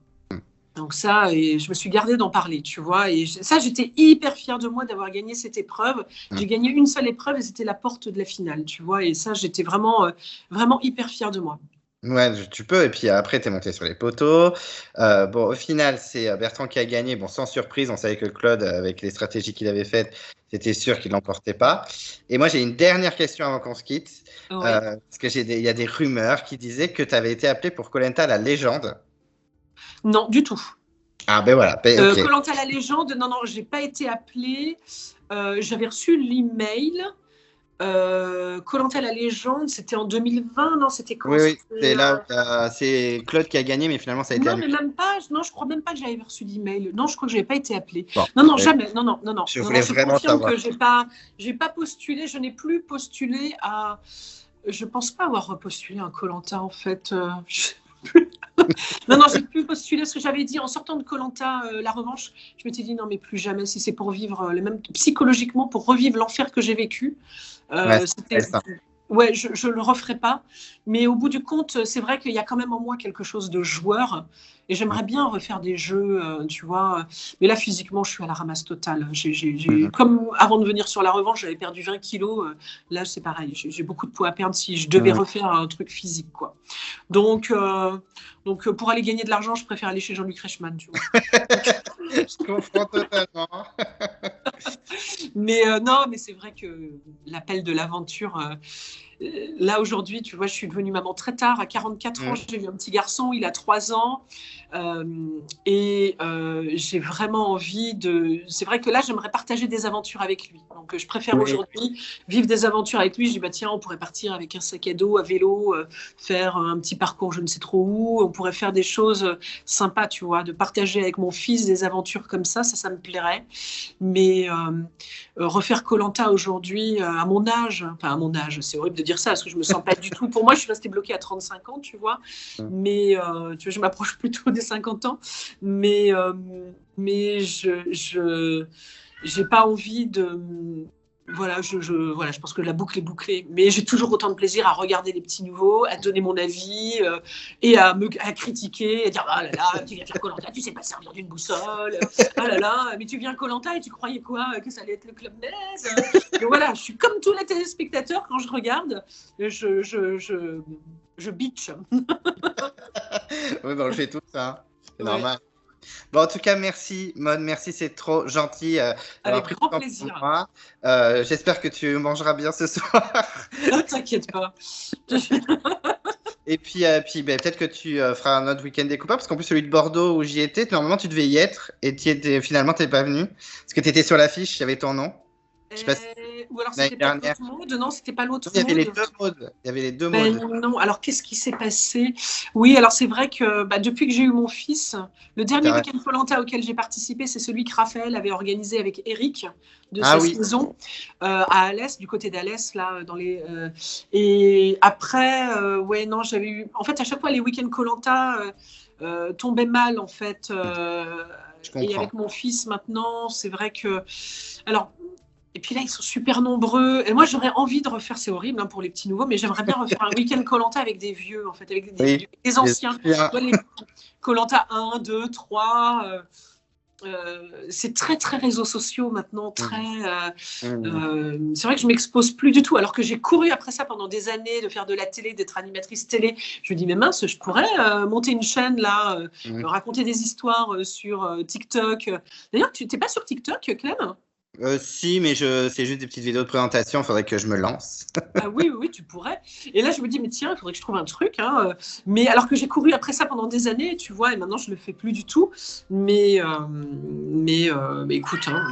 [SPEAKER 2] Donc ça, et je me suis gardée d'en parler, tu vois. Et ça, j'étais hyper fière de moi d'avoir gagné cette épreuve. J'ai gagné une seule épreuve et c'était la porte de la finale, tu vois. Et ça, j'étais vraiment, vraiment hyper fière de moi.
[SPEAKER 1] Ouais, tu peux. Et puis après, tu es monté sur les poteaux. Bon, au final, c'est Bertrand qui a gagné. Bon, sans surprise, on savait que Claude, avec les stratégies qu'il avait faites, c'était sûr qu'il ne l'emportait pas. Et moi, j'ai une dernière question avant qu'on se quitte. Ouais. Parce qu'il y a des rumeurs qui disaient que tu avais été appelé pour Koh-Lanta la légende.
[SPEAKER 2] Non, du tout.
[SPEAKER 1] Ah ben voilà.
[SPEAKER 2] Okay. Koh-Lanta la légende, non, je n'ai pas été appelée. J'avais reçu l'email. Koh-Lanta la légende, c'était en 2020, non, c'était quand?
[SPEAKER 1] Oui, c'est là, c'est Claude qui a gagné, mais finalement ça a été
[SPEAKER 2] annulé. Non, mais même pas, non, je crois même pas que j'avais reçu d'email. Non, je crois que je n'avais pas été appelée.
[SPEAKER 1] Bon,
[SPEAKER 2] non, jamais, non.
[SPEAKER 1] Je voulais vraiment savoir.
[SPEAKER 2] Que j'ai pas postulé, je n'ai plus postulé à... Je pense pas avoir repostulé un Koh-Lanta, en fait. non, j'ai plus postulé ce que j'avais dit en sortant de Koh-Lanta, la revanche. Je m'étais dit non, mais plus jamais. Si c'est pour vivre psychologiquement, pour revivre l'enfer que j'ai vécu, ouais, je le referai pas. Mais au bout du compte, c'est vrai qu'il y a quand même en moi quelque chose de joueur. Et j'aimerais bien refaire des jeux, tu vois. Mais là, physiquement, je suis à la ramasse totale. Comme avant de venir sur la revanche, j'avais perdu 20 kilos. Là, c'est pareil. J'ai beaucoup de poids à perdre si je devais refaire un truc physique, quoi. Donc, pour aller gagner de l'argent, je préfère aller chez Jean-Luc Reichmann, tu vois.
[SPEAKER 1] Je comprends totalement.
[SPEAKER 2] Mais non, mais c'est vrai que l'appel de l'aventure. Là, aujourd'hui, tu vois, je suis devenue maman très tard. À 44 ans, j'ai eu un petit garçon, il a 3 ans. Et j'ai vraiment envie de... C'est vrai que là, j'aimerais partager des aventures avec lui. Donc, je préfère aujourd'hui vivre des aventures avec lui. Je dis, bah, tiens, on pourrait partir avec un sac à dos, à vélo, faire un petit parcours je ne sais trop où. On pourrait faire des choses sympas, tu vois, de partager avec mon fils des aventures comme ça me plairait. Mais refaire Koh-Lanta aujourd'hui, à mon âge, c'est horrible de dire ça parce que je me sens pas du tout. Pour moi, je suis restée bloquée à 35 ans, tu vois. Mais tu vois, je m'approche plutôt des 50 ans. Mais je j'ai pas envie de. Voilà, je pense que la boucle est bouclée. Mais j'ai toujours autant de plaisir à regarder les petits nouveaux, à donner mon avis et à critiquer, à dire ah là là, tu viens faire Koh-Lanta, tu sais pas servir d'une boussole. Ah là là, mais tu viens Koh-Lanta et tu croyais quoi, que ça allait être le Club Med. Donc voilà, je suis comme tous les téléspectateurs quand je regarde, je bitch.
[SPEAKER 1] Oui, on le fait tout ça, c'est normal. Bon, en tout cas, merci, Maud, merci, c'est trop gentil d'avoir pris
[SPEAKER 2] grand
[SPEAKER 1] le temps
[SPEAKER 2] plaisir.
[SPEAKER 1] pour moi. J'espère que tu mangeras bien ce soir.
[SPEAKER 2] T'inquiète pas.
[SPEAKER 1] Et puis peut-être que tu feras un autre week-end découpable, parce qu'en plus, celui de Bordeaux où j'y étais, normalement, tu devais y être, et finalement, tu n'es pas venu, parce que tu étais sur l'affiche, il y avait ton nom. Je sais pas si...
[SPEAKER 2] Ou alors c'était pas l'autre mode. Non, c'était pas l'autre mode.
[SPEAKER 1] Il y avait les deux modes. Il y avait les deux modes.
[SPEAKER 2] Non, alors qu'est-ce qui s'est passé? Oui, alors c'est vrai que depuis que j'ai eu mon fils, le dernier week-end Koh-Lanta auquel j'ai participé, c'est celui que Raphaël avait organisé avec Eric de sa saison à Alès, du côté d'Alès, là, dans les. Et après, ouais, non, j'avais eu. En fait, à chaque fois, les week-ends Koh-Lanta tombaient mal, en fait. Et avec mon fils maintenant, c'est vrai que. Alors. Et puis là, ils sont super nombreux. Et moi, j'aurais envie de refaire, c'est horrible hein, pour les petits nouveaux, mais j'aimerais bien refaire un week-end Koh-Lanta avec des vieux, en fait, avec des anciens. Les Koh-Lanta 1, 2, 3. C'est très, très réseaux sociaux maintenant. Très, c'est vrai que je ne m'expose plus du tout. Alors que j'ai couru après ça pendant des années, de faire de la télé, d'être animatrice télé. Je me dis, mais mince, je pourrais monter une chaîne, là, raconter des histoires sur TikTok. D'ailleurs, tu n'es pas sur TikTok, Clem ?
[SPEAKER 1] Si, mais c'est juste des petites vidéos de présentation, il faudrait que je me lance.
[SPEAKER 2] Ah oui, tu pourrais. Et là, je me dis, mais tiens, il faudrait que je trouve un truc. Hein. Mais alors que j'ai couru après ça pendant des années, tu vois, et maintenant, je ne le fais plus du tout. Mais écoute, hein,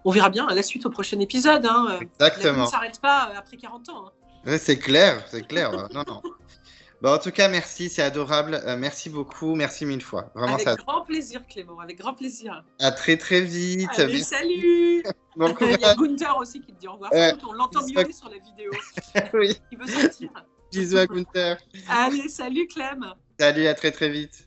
[SPEAKER 2] on verra bien à la suite au prochain épisode. Hein.
[SPEAKER 1] Exactement.
[SPEAKER 2] La vie ne s'arrête pas après 40 ans. Hein.
[SPEAKER 1] Ouais, c'est clair. Non. Bon, en tout cas, merci, c'est adorable. Merci beaucoup, merci mille fois. Vraiment,
[SPEAKER 2] avec grand plaisir, Clément, avec grand plaisir.
[SPEAKER 1] À très, très vite.
[SPEAKER 2] Allez, salut.
[SPEAKER 1] Bon courage.
[SPEAKER 2] Il y a Gunther aussi qui te dit au revoir. On l'entend miauler sur la vidéo.
[SPEAKER 1] Oui.
[SPEAKER 2] Il veut sortir.
[SPEAKER 1] Bisous à Gunther.
[SPEAKER 2] Allez, salut Clem.
[SPEAKER 1] Salut, à très, très vite.